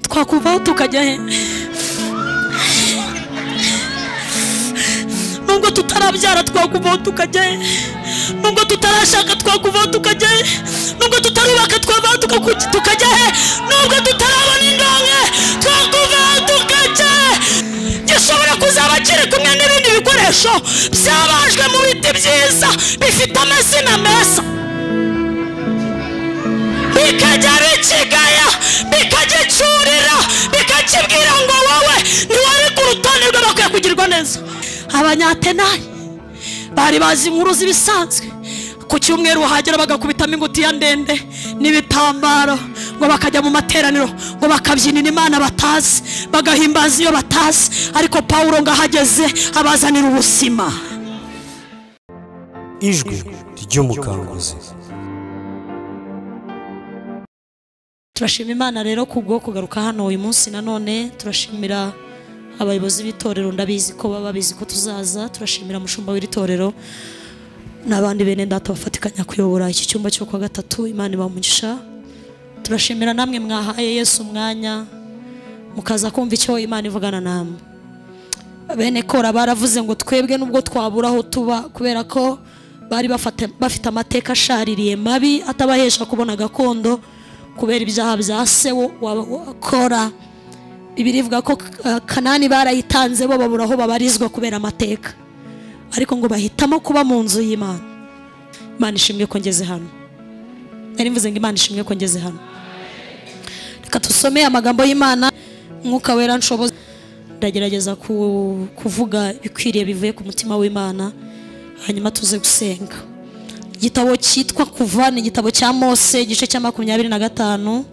twakuvaho tukajya he? Nubwo tutarabyara twakuvaho tukajya he? Nubwo tutarashaka twakuvaho tukajya he? Nubwo tutarubaka twakuvaho tukajya he? Nubwo tutarabona indonke twakuvaho tukajya he? Gishobora kuzaba kiri kumwe n'ibindi bikoresho byabajwe mu biti byiza bifite amazina meza, bikajya bikigaya, bikagicurira, bikakibwira ngo wowe ntiwari ku rutonde rw'abakwiye kugirwa neza. Abanyatenayi bari bazi inkuru z'ibisanzwe. Ku cyumweru hagera bagakubitamo ingutiya ndende n'ibitambaro ngo bakajya mu materaniro ngo bakabyinira Imana batazi, bagahimbaza iyo batazi. Ariko Pawulo ngahageze abazanira ubuzima. Ijwi ry'umukanguzi. Turashima Imana rero kubwo kugaruka hano uyu munsi. Nanone turashimira abayobozi b'itorero, ndabizi ko baba babizi ko tuzaza. Turashimira mushumba w'iritorero n'abandi bene data bafatikanya kuyobora iki cyumba cyo kwa gatatu. Imana ibamugisha. Turashimira namwe mwahaye Yesu umwanya mukaza kumva icyo Imana ivugana namwe. Bene Kora baravuze ngo twebwe nubwo twabura aho tuba kubera ko bari bafite amateka ashaririye mabi atabahesha kubona gakondo kubera ibyaha bya Sewo wa Kora. Bibiri ivuga ko Kanani barayitanze bo babura aho babarizwa kubera amateka, ariko ngo bahitamo kuba mu nzu y'Imana. Imana ishimwe ko ngeze hano. Nari mvuze ngo Imana ishimwe ko ngeze hano. Reka tusome amagambo y'Imana. Mwuka wera nshoboza, ndagerageza kuvuga bikwiriye bivuye ku mutima w'Imana, hanyuma tuze gusenga. Igitabo cyitwa Kuva ni igitabo cya Mose, igice cya 25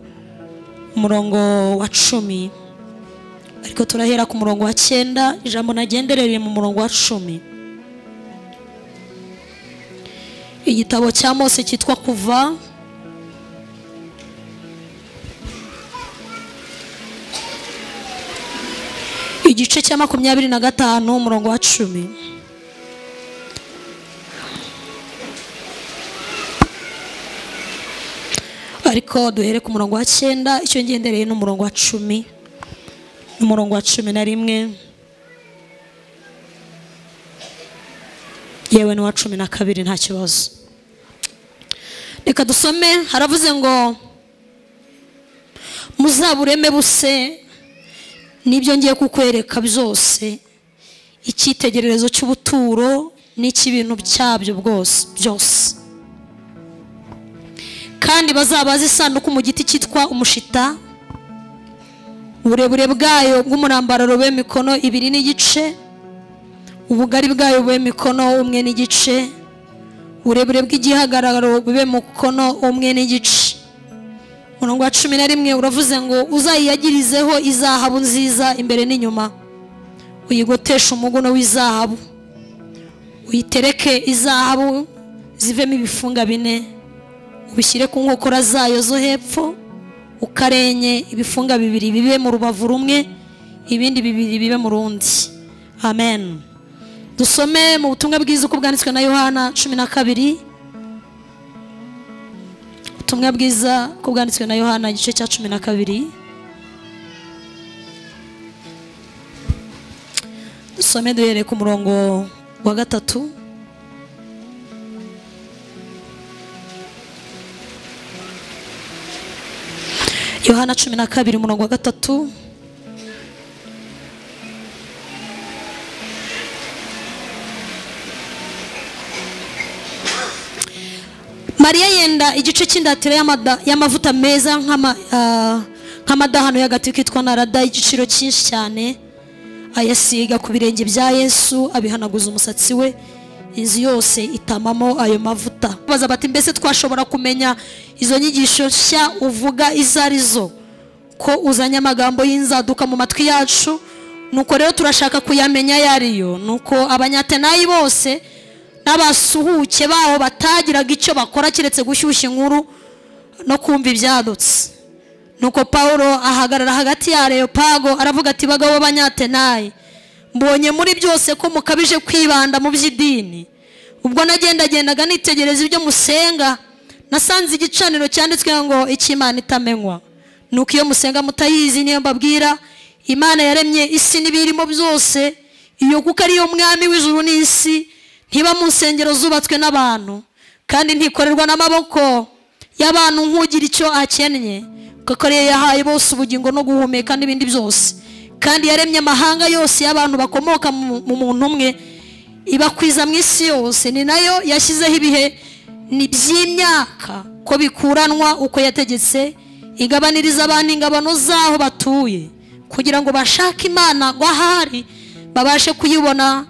umurongo wa 10, ariko turahera ku murongo wa 9. Ijambo nagenderereye mu murongo wa 10. Igitabo cya Mose cyitwa Kuva igice cya 25 umurongo wa 10. Ariko duhere ku murongo wa 9, icyo ngendereye n'umurongo wa 10 n'umurongo wa 11 yewe n'uwa 12 nta kibazo. Reka dusome. Haravuze ngo muzabureme buse nibyo ngiye kukwereka byose, icyitegererezo cy'ubuturo n'icy'ibintu byabyo byose. Kandi bazabaza isanduku mu giti cyitwa umushita, uburebure bwayo bw'umurambararo bube mikono 2 n'igice, ubugari bwayo bube mikono 1 n'igice, uburebure bw'igihagararo bube mukono 1 n'igice. Umurongo wa 11 uravuze ngo uzayiyagirizeho izahabu nziza imbere n'inyuma, uyigotesha umuguno w'izahabu, uyitereke izahabu zivemo ibifunga 4, ubishyire ku nkokora zayo zo hepfo, ukarenye ibifunga 2 bibe mu rubavu rumwe, ibindi 2 bibe mu rundi. Amen. Dusome mu butumwa bwiza uko bwanditswe na Yohana 12. Ubutumwa bwiza uko bwanditswe na Yohana igice cya 12. Dusome duhere ku murongo wa 3. Yohana 12 umurongo wa 3. Mariya yenda igice cy'indatiro y'amavuta meza nk'amadahano y'agati kitwa narada igiciro cyinshi cyane, ayasiga ku birenge bya Yesu, abihanaguza umusatsi we, inzu yose itamamo ayo mavuta. Baza bati mbese twashobora kumenya izo nyigisho nshya uvuga izarizo ko uzanye amagambo y'inzaduka mu matwi yacu? Nuko rero turashaka kuyamenya yariyo. Nuko abanyatenayi bose n'abasuhuke baho batagiraga icyo bakora kiretse gushyushya inkuru no kumva ibyadutse. Nuko Pawulo ahagarara hagati ya Areopago aravuga ati bagabo b'abanyatenayi, mbonye muri byose ko mukabije kwibanda mu by'idini. Ubwo nagendagendaga nitegereza ibyo musenga, nasanze igicaniro cyanditswe ngo icy'Imana itamenywa. nuko iyo musenga mutayizi niyo mbabwira, Imana yaremye isi n'ibirimo byose, iyo kuko ariyo mwami w'ijuru n'isi, ntiba mu nsengero zubatswe n'abantu, kandi ntikorerwa n'amaboko y'abantu nk'ugira icyo akennye, kuko ariyo yahaye bose ubugingo no guhumeka n'ibindi byose. Kandi yaremye amahanga yose y'abantu bakomoka mu muntu umwe, ibakwiza mu isi yose. Ni nayo yashyizeho ibihe by'imyaka ko bikuranwa uko yategetse, igabaniriza abantu ingabano z'aho batuye, kugira ngo bashake Imana ngo ahari babashe kuyibona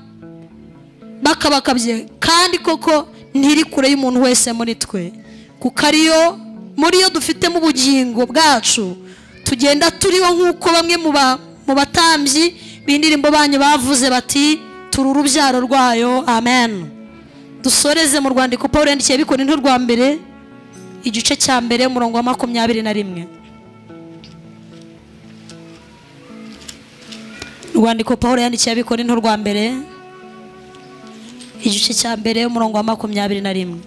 bakabakabye. Kandi koko ntiri kure y'umuntu wese muri twe, kuko ariyo muri yo dufitemo ubugingo bwacu, tugenda turiho nk'uko bamwe mu batambyi b'indirimbo banyu bavuze bati turi urubyaro rwayo. Amen. Dusoreze mu rwandiko Pawulo yandikiye Abikorinto rwa mbere, igice cya mbere umurongo wa 21. Rwandiko Pawulo yandikiye Abikorinto rwa mbere, igice cya mbere umurongo wa 21.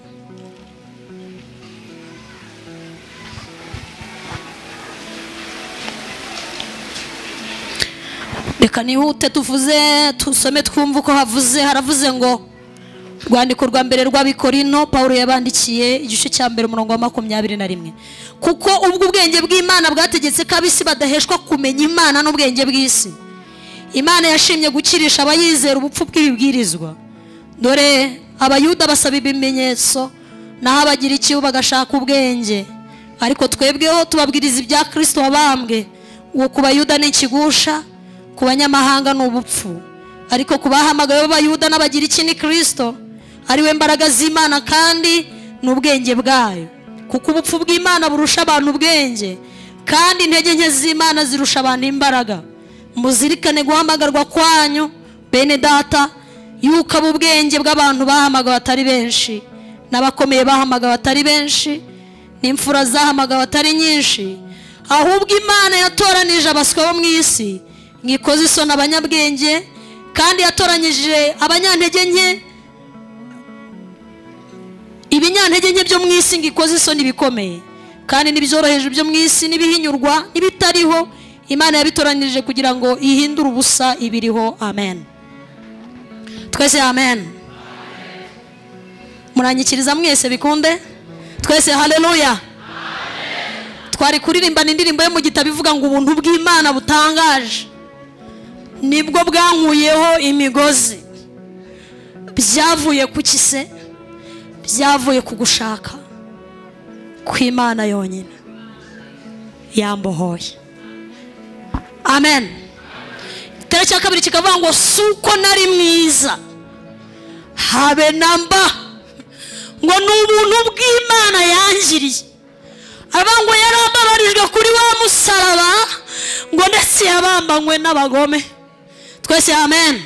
Reka nihute tusome twumva uko haravuze ngo rwandiko rwa mbere rw'Abikorinto Pawulo yabandikiye igice cya mbere umurongo wa 21. Kuko ubwo ubwenge bw'Imana bwategetse ko ab'isi badaheshwa kumenya Imana n'ubwenge bw'isi, Imana yashimye gukirisha abayizera ubupfu bw'ibibwirizwa. Dore abayuda basaba ibimenyetso, naho abagira ikibu bagashaka ubwenge, ariko twebweho tubabwiriza ibya Kristo wabambwe. Uwo ku bayuda ni ikigusha, ku banyamahanga ni ubupfu, ariko ku bahamagawe b'abayuda n'abagira iki ni Kristo, ari we mbaraga z'Imana kandi n'ubwenge bwayo. Kuko ubupfu bw'Imana burusha abantu ubwenge, kandi intege nke z'Imana zirusha abantu imbaraga. Muzirikane guhamagarwa kwanyu bene data, yuko ubwenge bw'abantu bahamagawe atari benshi, n'abakomeye bahamagawe atari benshi, n'imfura zahamagawe atari nyinshi. Ahubwo Imana yatoranije abaswa bo mu isi ngikoze isoni abanyabwenge, kandi yatoranyije abanyantege nke ibinyantege nke byo mu isi ngikoze isoni ibikomeye, kandi n'ibyoroheje byo mu isi n'ibihinyurwa n'ibitariho, Imana yabitoranije kugira ngo ihindure ubusa ibiriho. Amen. Twese amen. Muranyikiriza mwese bikunde? Twese haleluya. Twari kuririmba indirimbo yo mu gitabo ivuga ngo ubuntu bw'Imana butangaje nibwo bwankuyeho imigozi. Byavuye ku kise? Byavuye ku gushaka kw'Imana yonyine yambohoye. Amen. Itara cya kabiri kikavuga ngo suko nari mwiza habe namba, ngo n'ubuntu bw'Imana yangiriye. Aravuga ngo yarambabarijwe kuri wa musaraba, ngo ndetse yabambanywe n'abagome. Twese amen.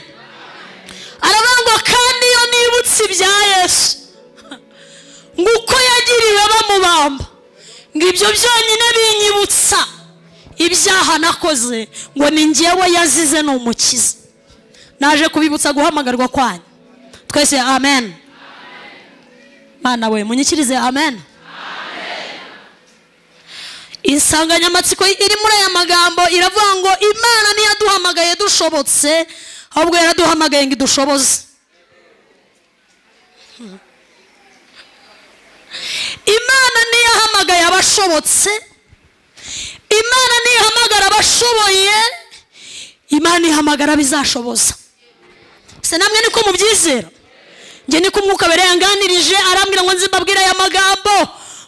Aravuga ngo kandi iyo nibutse ibya Yesu, ngo uko yagiriwe bamubamba, ngo ibyo byonyine binyibutsa ibyaha nakoze, ngo ni njyewe yazize n'umukiza. Naje kubibutsa guhamagarwa kwanyu. Twese amen. Mana we munyikirize amen. Insanganyamatsiko iri muri aya magambo iravuga ngo Imana ntiyaduhamagaye dushobotse, ahubwo yaraduhamagaye ngo idushoboze. Imana ntiyahamagaye abashobotse, Imana ntiyahamagara abashoboye, Imana ihamagara abizashoboza. Se namwe niko mubyizera? Nge niko Umwuka Wera yanganirije, arambwira ngo nzibabwire aya magambo,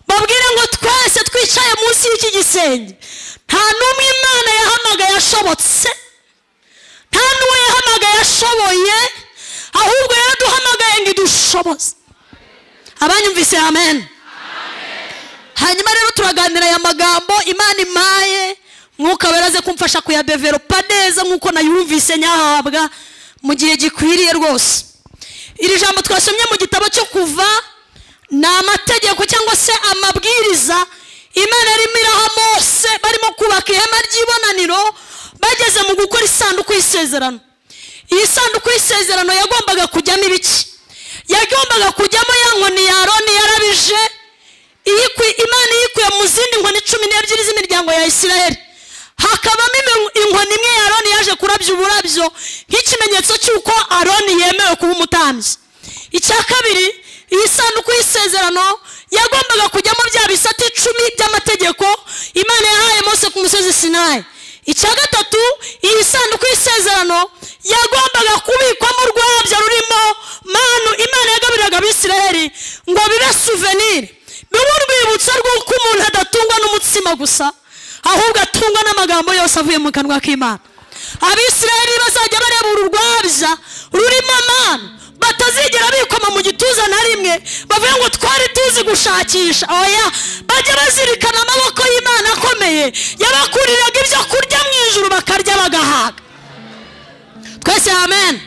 babwire ngo twese twicaye munsi y'iki gisenge nta n'umwe Imana yahamagaye ashobotse, nta n'uwe yahamagaye ashoboye, ahubwo yaraduhamagaye ngo idushoboze. Abanyumvise amen. Hanyuma rero turaganira aya magambo Imana impaye, Mwuka Wera aze kumfasha kuyadevelopa neza nk'uko nayumvise nyahabwa mu gihe gikwiriye rwose. Iri jambo twasomye mu gitabo cyo Kuva ni amategeko cyangwa se amabwiriza Imana yarimo iraha Mose barimo kubaka ihema ry'ibonaniro, bageze mu gukora isanduku y'isezerano. Iyi sanduku y'isezerano yagombaga kujyamo ibiki? Yagombaga kujyamo ya nkoni ya Aroni yarabije Imana yikuye mu zindi nkoni 12 z'imiryango ya Isiraheli, hakabamo inkoni imwe ya Aroni yaje kurabya uburabyo nk'ikimenyetso cy'uko Aroni yemewe kuba umutambyi. Icya kabiri, iyi sanduku y'isezerano yagombaga kujyamo bya bisate 10 by'amategeko Imana yahaye Mose ku musozi Sinayi. Icya gatatu, iyi sanduku y'isezerano yagombaga kubikwamo urwabya rurimo manu Imana yagabiraga Abisiraheli ngo bibe souvenir, bibe urwibutso rw'uko umuntu adatungwa n'umutsima gusa, ahubwo atungwa n'amagambo yose avuye mu kanwa k'Imana. Abisiraheli bazajya bareba urwabya rurimo manu, batazigera bikoma mu gituza na rimwe bavuye ngo twari tuzi gushakisha. Oya, bajya bazirikana amaboko y'Imana akomeye yabakuriraga ibyo kurya mu ijuru bakarya bagahaga. Twese amen.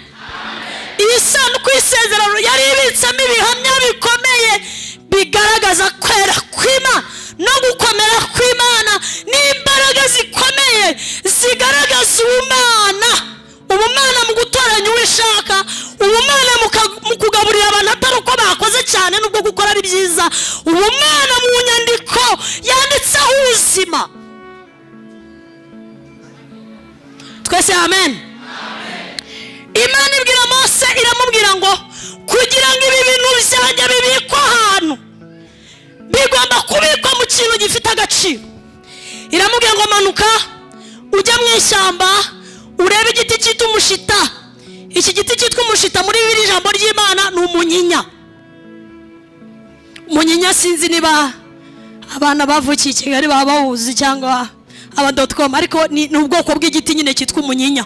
Iyi sanduku y'isezerano yari ibitsemo ibihamya bikomeye bigaragaza kwera kw'Imana no gukomera kw'Imana n'imbaraga zikomeye zigaragaza ubumana mu gutoranya uwishaka, ubumana mu kugaburira abantu atari uko bakoze cyane nubwo gukora ari byiza, ubumana mu nyandiko yanditseho ubuzima. Twese amen. Imana ibwira Mose, iramubwira ngo kugira ngo ibi bintu byanjye bibikwa ahantu, bigomba kubikwa mu kintu gifite agaciro. Iramubwira ngo manuka ujya mu ishyamba urebe igiti cyitwa umushita. Iki giti cyitwa umushita muri bibiri ijambo ry'Imana ni umunyinya. Umunyinya sinzi niba abana bavukiye Kigali baba bawuzi cyangwa aba.com, ariko ni ubwoko bw'igiti nyine cyitwa umunyinya.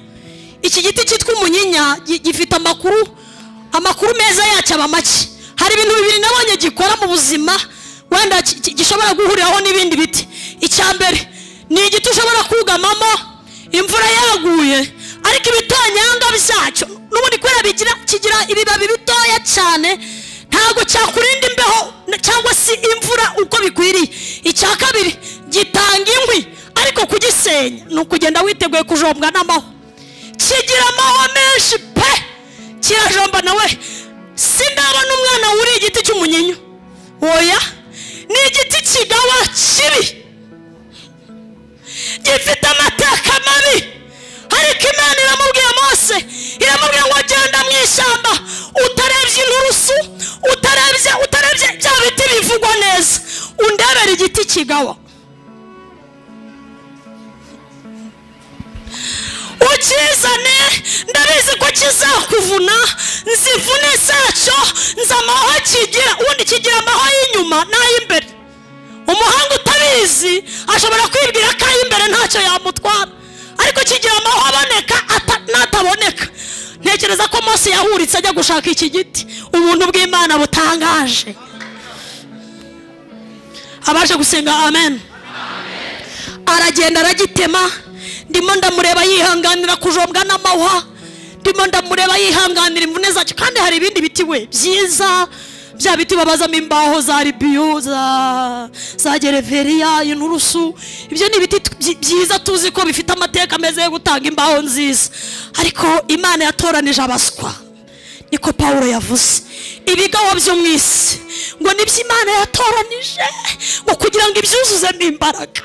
Iki giti cyitwa umunyinya gifite amakuru meza yacyo aba make. Hari ibintu bibiri nabonye gikora mu buzima wenda gishobora guhuriraho n'ibindi biti. Icya mbere ni igiti ushobora kugamamo imvura yaguye, ariko ibitonyanga byacyo n'ubundi kwera kigira ibibabi bitoya cyane, ntago cyakurinda imbeho cyangwa si imvura uko bikwiriye. Icya kabiri, gitanga inkwi, ariko kugisenya ni ukugenda witeguye kujombwa n'amahwa. Kigira amahwa menshi pe, kirajomba nawe. Sindabona umwana wuri igiti cy'umunyinya. Oya, ni igiti kigawa kibi gifite amateka mabi, ariko Imana iramubwira Mose, iramubwira ngo genda mu ishyamba utarebye inturusu, utarebye bya biti bivugwa neza, undebera igiti kigawa. Ukizane, ndabizi ko kizakuvuna, nzivune zacyo nzamahwa kigira. Ubundi kigira amahwa y'inyuma n'ay'imbere. Umuhanga utabizi ashobora kwibwira ko ay'imbere ntacyo yamutwara, ariko kigira amahwa aboneka n'ataboneka. Ntekereza ko Mose yahuritse ajya gushaka iki giti. Ubuntu bw'Imana butangaje. Abaje gusenga amen. Aragenda aragitema, ndimo ndamureba yihanganira kujombwa n'amahwa, ndimo ndamureba yihanganira imvune zacyo. Kandi hari ibindi biti we byiza, bya biti babazamo imbaho za ribiyo, za gereveriya, inturusu. Ibyo ni ibiti byiza tuzi ko bifite amateka meza yo gutanga imbaho nziza, ariko Imana yatoranije abaswa. Niko Pawulo yavuze, ibigawa byo mu isi ngo nibyo Imana yatoranije ngo kugira ngo ibyuzuzemo imbaraga.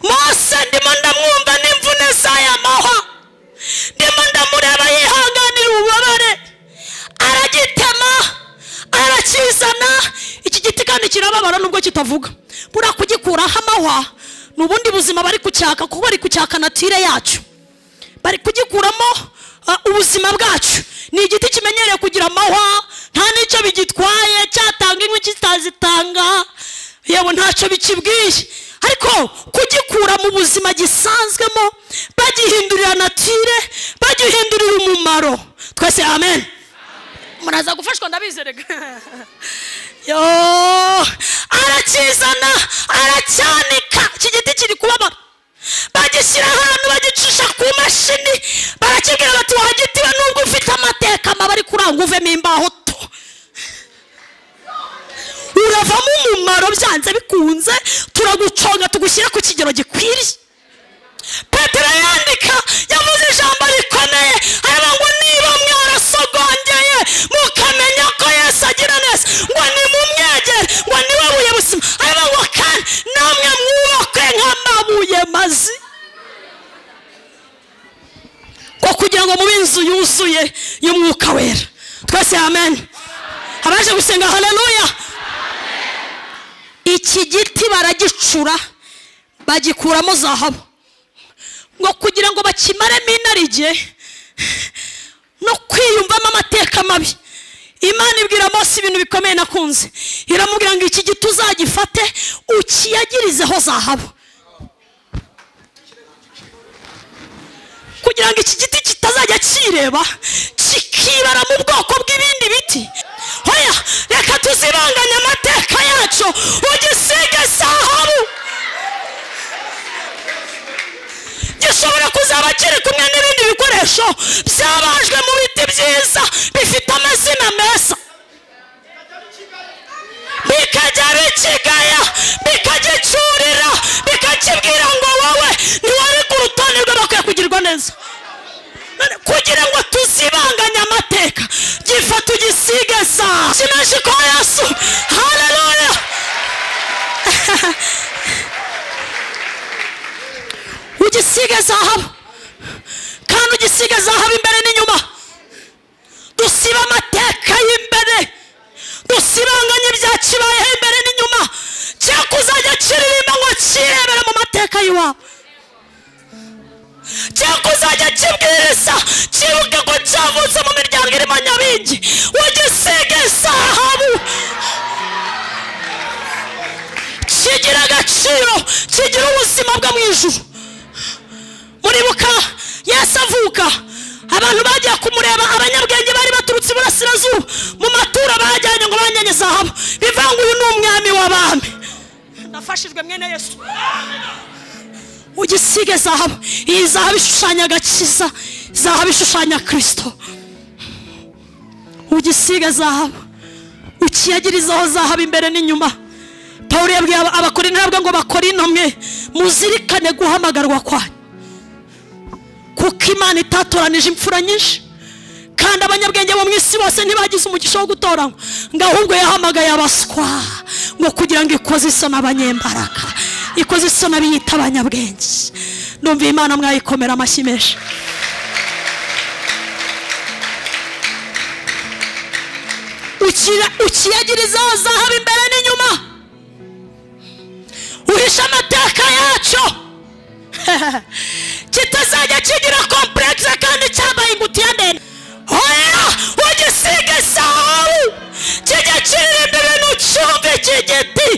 Mose ndimo ndamwumva n'imvune z'aya mahwa, ndimo ndamureba yihanganira ububabare, aragitema arakizana. Iki giti kandi kirababara nubwo kitavuga. Bura kugikuraho amahwa n'ubundi buzima bari kucyaka, kuko bari kucyaka natire yacu, bari kugikuramo ubuzima bwacu. Ni igiti kimenyereye kugira amahwa, nta n'icyo bigitwaye, cyatanga inkwi kitazitanga, yewe ntacyo bikibwiye. Ariko kugikura mu buzima gisanzwemo, bagihindurira natire, bagihindurira umumaro. Twese amen. Muraza gufashwa ndabizerega. Yo, arakizana, aracyanika. Iki giti kiri kubabara, bagishyira ahantu bagicisha ku mashini, barakibwira bati wagitiwe nubwo ufite amateka mabi, ari kuranga uvemo imbaho to, uravamo umumaro byanze bikunze, turaguconga tugushyira ku kigero gikwiriye. Petero yandika, yavuze ijambo rikomeye, aravuga ngo niba mwarasogongeye mukamenya ko Yesu agira kugira ngo mube inzu yuzuye y'umwuka wera. Twese amen. Abaje gusenga haleluya. Iki giti baragicura bagikuramo zahabu ngo kugira ngo bakimaremo inarige no kwiyumvamo amateka mabi. Imana ibwira Mose ibintu bikomeye nakunze, iramubwira ngo iki giti uzagifate ukiyagirizeho zahabu, kugira ngo iki giti kitazajya kireba kikibara mu bwoko bw'ibindi biti. Hoya, reka tuzibanganye amateka yacu, ugisige zahabu. Gishobora kuzaba kiri kumwe n'ibindi bikoresho byabajwe mu biti byiza bifite amazina meza, bikajya bikigaya, bikagicurira, bikakibwira ngo wowe ntiwari ku rutonde rw'abakwiye kugirwa neza. Kugira ngo tuzibanganye amateka, gifata ugisige zahabu. Kimeshi kwa Yesu. Haleluya. Ugisige zahabu, kandi ugisige zahabu imbere n'inyuma. Dusiba amateka y'imbere, dusibanganye ibya kibayeho imbere n'inyuma, cyo kuzajya kiririmba ngo kirebera mu mateka y'iwabo, cyo kuzajya kibwiriza kibuke ko cyavutse mu miryango irimo nyabingi. Ugisige zahabu, kigira agaciro, kigira ubuzima bwo mu ijuru. Muribuka Yesu avuka, abantu bagiye kumureba, abanyabwenge bari baturutse iburasirazuba, mu matura bajyanye ngo banyenye zahabu, bivanga uyu ni umwami w'abami. Ndafashijwe mwene Yesu. Ugisige zahabu. Iyi zahabu ishushanya agakiza, zahabu ishushanya Kristo. Ugisige zahabu, ukiyagirizaho zahabu imbere n'inyuma. Pawulo yabwiye abakorinto ngo bakorinto mwe muzirikane guhamagarwa kwanyu, kuko Imana itatoranije imfura nyinshi, kandi abanyabwenge bo mu isi bose ntibagize umugisha wo gutoranywa, ngo ahubwo yahamagaye abaswa ngo kugira ngo ikoze isoni abanyembaraga, ikoze isoni abiyita abanyabwenge. Ndumva Imana mwayikomera amashyi menshi. Ukiyagirizaho zahabu imbere n'inyuma, uhisha amateka yacu, kitazajya kigira complexe kandi cyabaye ingutiya ndende. Hoya, ugisige zahabu, kijya kiririmba ibintu cyumve iki giti.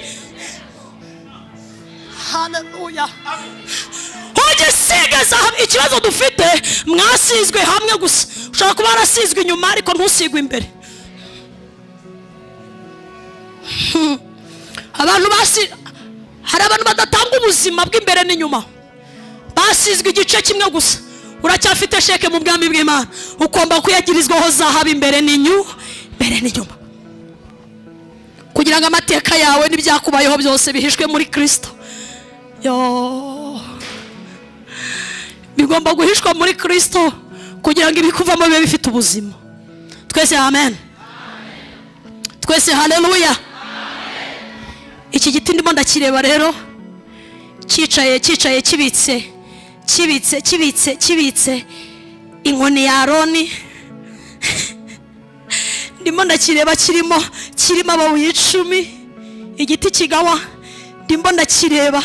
Haleluya. Ugisige zahabu. Ikibazo dufite, mwasizwe hamwe gusa, ushobora kuba warasizwe inyuma ariko ntusigwe imbere. Hari abantu badatanga ubuzima bw'imbere n'inyuma, basizwe igice kimwe gusa. Uracyafite sheke mu bwami bw'Imana, ugomba kuyagirizwaho zahabu imbere n'inyuma, kugira ngo amateka yawe n'ibyakubayeho byose bihishwe muri Kristo. Bigomba guhishwa muri Kristo kugira ngo ibikuvamo bibe bifite ubuzima. Twese amen. Twese haleluya. Iki giti ndimo ndakireba rero, cyicaye kibitse inkoni ya Aroni. Ndimo ndakireba kirimo amabuye 10, igiti kigawa. Ndimo ndakireba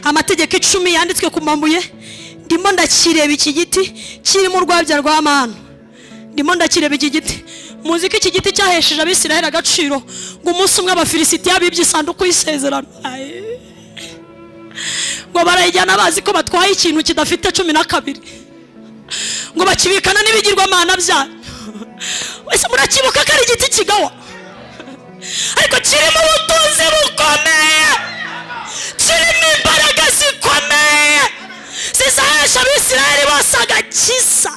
amategeko 10 yanditswe ku mabuye. Ndimo ndakireba iki giti kirimo urwabya rw'amana. Ndimo ndakireba iki giti. Muzi ko iki giti cyahesheje Abisirayeli agaciro, ngo umunsi umwe Abafilisitiya bibye isanduku y'isezerano, ngo barayijyana bazi ko batwaye ikintu kidafite 12, ngo bakibikana n'ibigirwamana byayo. Wese murakibuka ko ari igiti kigawa, ariko kirimo ubutunzi bukomeye, kirimo imbaraga zikomeye zizahesha Abisirayeli bose agakiza.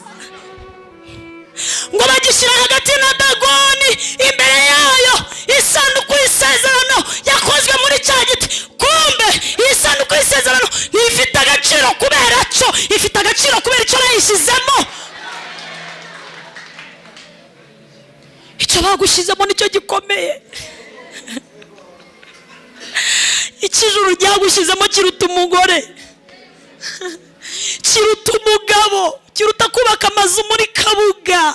Ngo bagishyira hagati na Dagoni, imbere yayo isanduku y'isezerano yakozwe muri cya giti. Kumbe isanduku y'isezerano ntifite agaciro kubera cyo, ifite agaciro kubera icyo bayishyizemo. Icyo bagushyizemo nicyo gikomeye. Ikijuru ryagushyizemo kiruta umugore, kiruta umugabo, kiruta kubaka amazu muri Kabuga.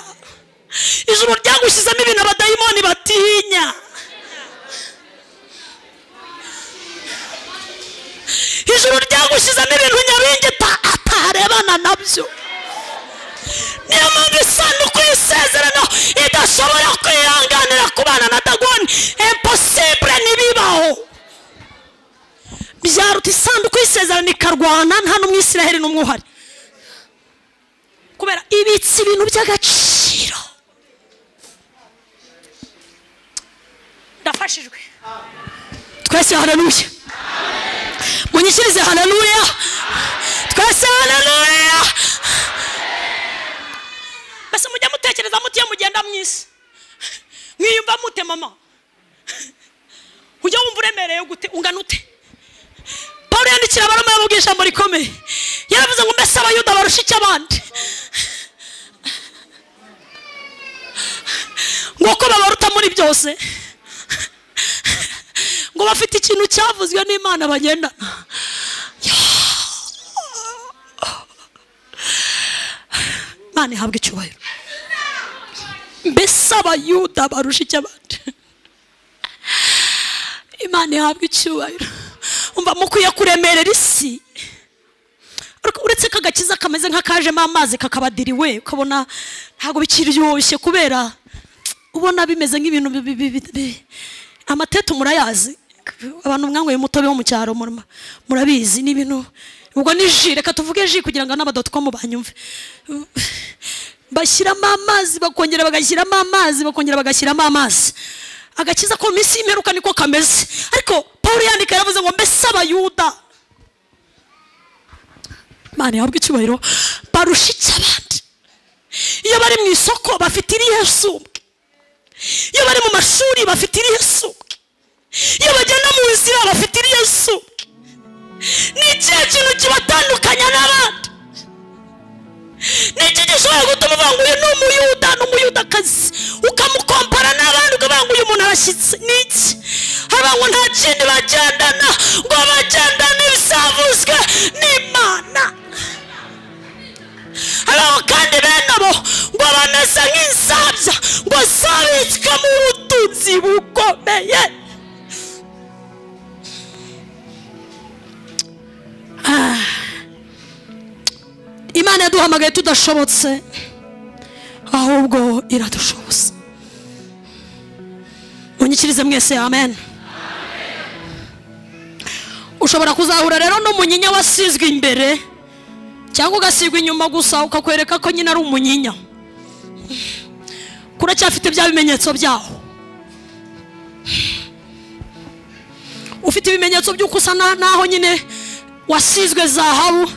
Ijuru ryagushyizemo ibintu abadayimoni batinya. Ijuru ryagushyizemo ibintu Nyabingi atarebana nabyo. Niyo mpamvu isanduku y'isezerano idashobora kwihanganira kubana na Dagoni. Impossible, ntibibaho. Byaruta isanduku y'isezerano ikarwana nta n'umwisiraheli n'umwe uhari, kubera ibitsi ibintu by'agaciro. Ndafashijwe twese. Haleluya, munyikirize haleluya, twese haleluya. Bese mujya mutekereza mutiye mugenda mwisi, mwiyumva mute mama? Ujya wumva uremereye gute, ungana ute? Paulo yandikira Abaroma yababwiye ijambo rikomeye. Yaravuze ngo mbese abayuda barusha iki abandi? Ngo ko babaruta muri byose, ngo bafite ikintu cyavuzwe n'Imana bagendana. Imana ihabwe icyubahiro. Mbese abayuda barusha iki abandi? Imana ihabwe icyubahiro. Umva mukwiye kuremerera isi, ariko uretse kagakiza kameze nk'akajemo amazi kakabadiriwe, ukabona ntago bikiryoshye, kubera ubona bimeze nk'ibintu amateto. Murayazi abantu mwangoye umutobe wo mu cyaro, murabizi n'ibintu. Ubwo ni ji, reka tuvuge ji kugira ngo n'aba.com banyumve. Bashyiramo amazi bakongera bagashyiramo amazi bakongera bagashyiramo amazi. Agakiza ko minsi y'imperuka niko kameze. Ariko Paulo yandika yaravuze ngo mbese abayuda, Imana yahabwe icyubahiro, barusha iki abandi? Iyo bari mu isoko bafite irihe sumbwe? Iyo bari mu mashuri bafite irihe sumbwe? Iyo bagenda mu nzira bafite irihe sumbwe? Ni ikihe kintu kibatandukanya n'abandi? Ni iki gishobora gutuma uvuga ngo uyu ni umuyuda n'umuyudakazi, ukamukompara n'abandi ukavuga ngo uyu muntu arashyitse? Ni iki? Haba ngo nta kindi bagendana, ngo bagendana ibisavuzwe n'Imana. Haba kandi bene abo ngo bameze nk'inzabya, ngo zabitswe mu butunzi bukomeye. Imana yaduhamagaye tudashobotse, ahubwo iradushoboza. Munyikirize mwese amen. Ushobora kuzahura rero n'umunyinya wasizwe imbere, cyangwa ugasigwa inyuma gusa ukakwereka ko nyine ari umunyinya. Kuracyafite bya bimenyetso byaho. Ufite ibimenyetso by'uko usa naho nyine wasizwe zahabu,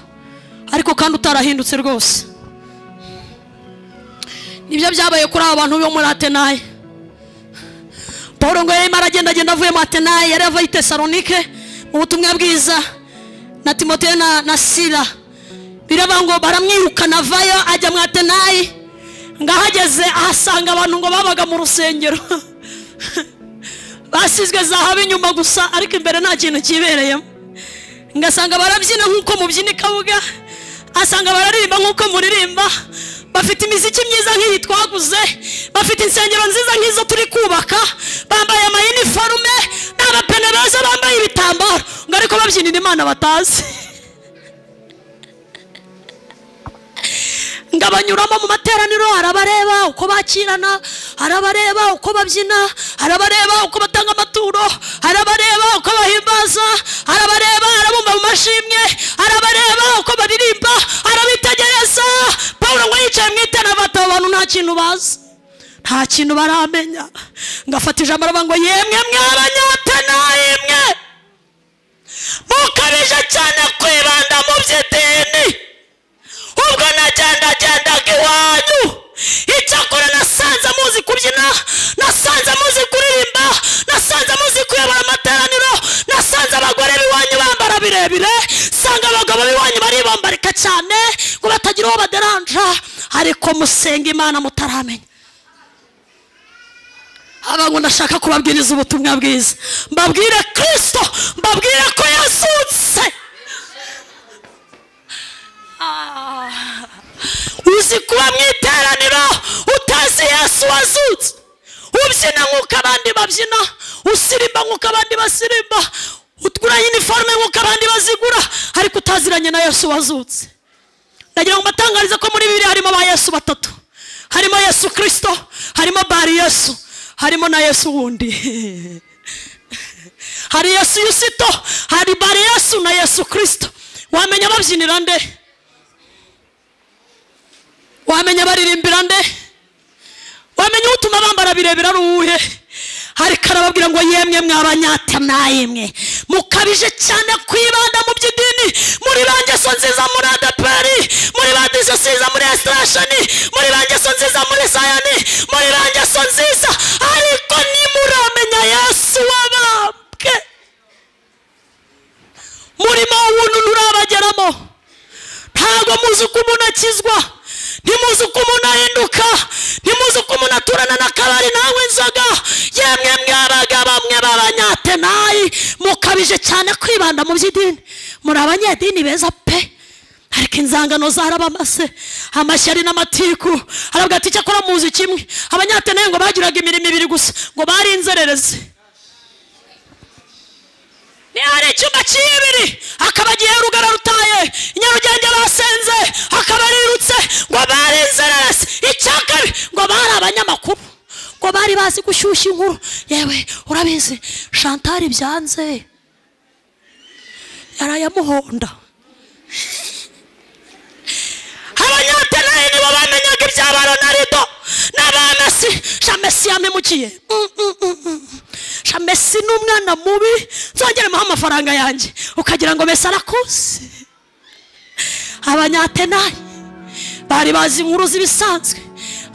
ariko kandi utarahindutse rwose. Nibyo byabaye kuri aba bantu bo muri Atenayi. Paulo ngo yarimo aragenda avuye mu Atenayi, yari avuye i Tesalonike mu butumwa bwiza, na Timoteyo na Sila. Biraba ngo baramwirukana avayo ajya mu Atenayi. Ngahageze ahasanga abantu ngo babaga mu rusengero basizwe zahabu inyuma gusa, ariko imbere nta kintu kibereyemo. Ngasanga barabyina nk'uko mubyina i Kabuga, asanga bararirimba nk'uko muririmba, bafite imiziki myiza nk'iyi twaguze, bafite insengero nziza nk'izo turi kubaka, bambaye amayiniforume n'abapene beza bambaye ibitambaro, ngo ariko babyinira Imana batazi. Ngabanyuramo mu materaniro, arabareba uko bakirana, arabareba uko babyina, arabareba uko batanga amaturo, arabareba uko bahimbaza, arabareba arabumva mu mashimwe, arabareba uko baririmba, arabitegereza. Paulo ngo yicaye mu iteraniro, bata abantu nta kintu bazi, nta kintu baramenya. Ngafata ijambo aravuga ngo yemwe mw'Abanyatenayi mwe mukabije cyane kwibanda mu by'idini, ubwo nagendaga iwanyu. Icyakora nasanze muzi kubyina, nasanze muzi kuririmba, nasanze muzi kuyobora amateraniro, nasanze abagore b'iwanyu bambara birebire, sanga abagabo b'iwanyu baribambarika cyane ngo batagira uwo baderanja, ariko musenga Imana mutaramenya. Aba ngo ndashaka kubabwiriza ubutumwa bwiza, mbabwire Kristo, mbabwire ko yazutse. kuba mu iteraniro utazi Yesu wazutse, ubyina nk'uko abandi babyina, usirimba nk'uko abandi basirimba, utgura uniforme nk'uko abandi bazigura, ariko utaziranye na Yesu wazutse. Ndagira ngo mbatangarize ko muri Bibiliya harimo ba Yesu batatu. Harimo Yesu Kristo, harimo Bari Yesu, harimo na Yesu wundi. Hari Yesu Yusito, hari Bari Yesu na Yesu Kristo. Wamenya babyinira nde? Wamenya baririmbira nde? Wamenya utuma bambara birebera ruhe? Hari karababwira ngo yemwe mw'abanyatanaye mwe mukabije cyane kwibanda mu by'idini, muri bangeso nziza muri adaperi, muri bangeso nziza muri estrashani, muri bangeso nziza muri sayani, muri bangeso nziza, ariko nimuramenya Yesu wabambwe, murimo ubuntu nurabageramo. Ntabwo muzi uko umuntu akizwa, ntimuzi uko umuntu ahinduka, ntimuzi uko umuntu aturana n'akabari nawe inzoga. Yemwe mwabaga bamwe b'abanyatenayi mukabije cyane kwibanda mu by'idini, muri abanyedini beza pe, ariko inzangano zarabamase, amashyari n'amatiku. Aravuga ati cyakora muzi kimwe, abanyatenayi ngo bagiraga imirimo ibiri gusa, ngo bari inzererezi. Ni hari icyumba cy'ibiri, akaba agiye rugara rutaye, Nyarugenge basenze, akaba arirutse, ngo bari inzererezi. Icyakabiri ngo bari abanyamakuru, ngo bari bazi gushyushya inkuru. Yewe urabizi Chantal byanze yarayamuhonda. Abanyatenayi nibo bamenyaga ibya Ronaldo n'abamesi. Shamesi yamemukiye, Shamesi n'umwana mubi, nzongeremo amafaranga yanjye ukagira ngo Messi arakuze. Abanyatenayi bari bazi inkuru z'ibisanzwe.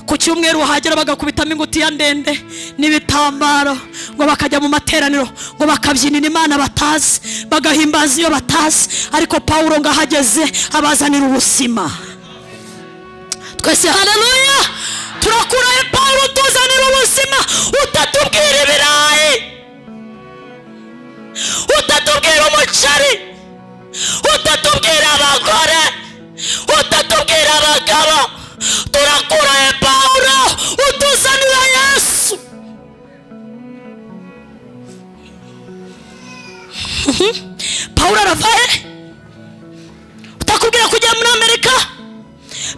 Ku cyumweru hagera bagakubitamo ingutiya ndende n'ibitambaro, ngo bakajya mu materaniro, ngo bakabyinira Imana batazi, bagahimbaza iyo batazi. Ariko Paulo ngahageze abazanira ubuzima. Twese haleluya, turakuraye Paulo tuzanira ubuzima. Utatubwira ibirayi, utatubwira umuceri, utatubwira abagore, utatubwira abagabo. Turakuraye Paulo utuzanira Yesu. Paulo aravaye, utakubwira kujya muri Amerika.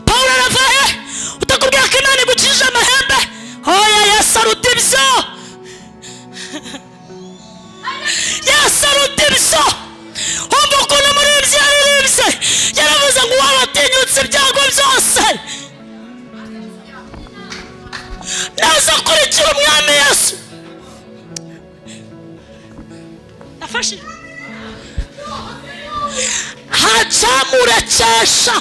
Paulo aravaye, utakubwira ko Imana igucishije amahembe. Oya, Yesu aruta ibyo, Yesu aruta ibyo. Umva ukuntu umuririmbyi yaririmbye, yaravuze ngo wabatinyutse ibyago byose naza kurikira umwami Yesu. Nafashe hacamurekesha.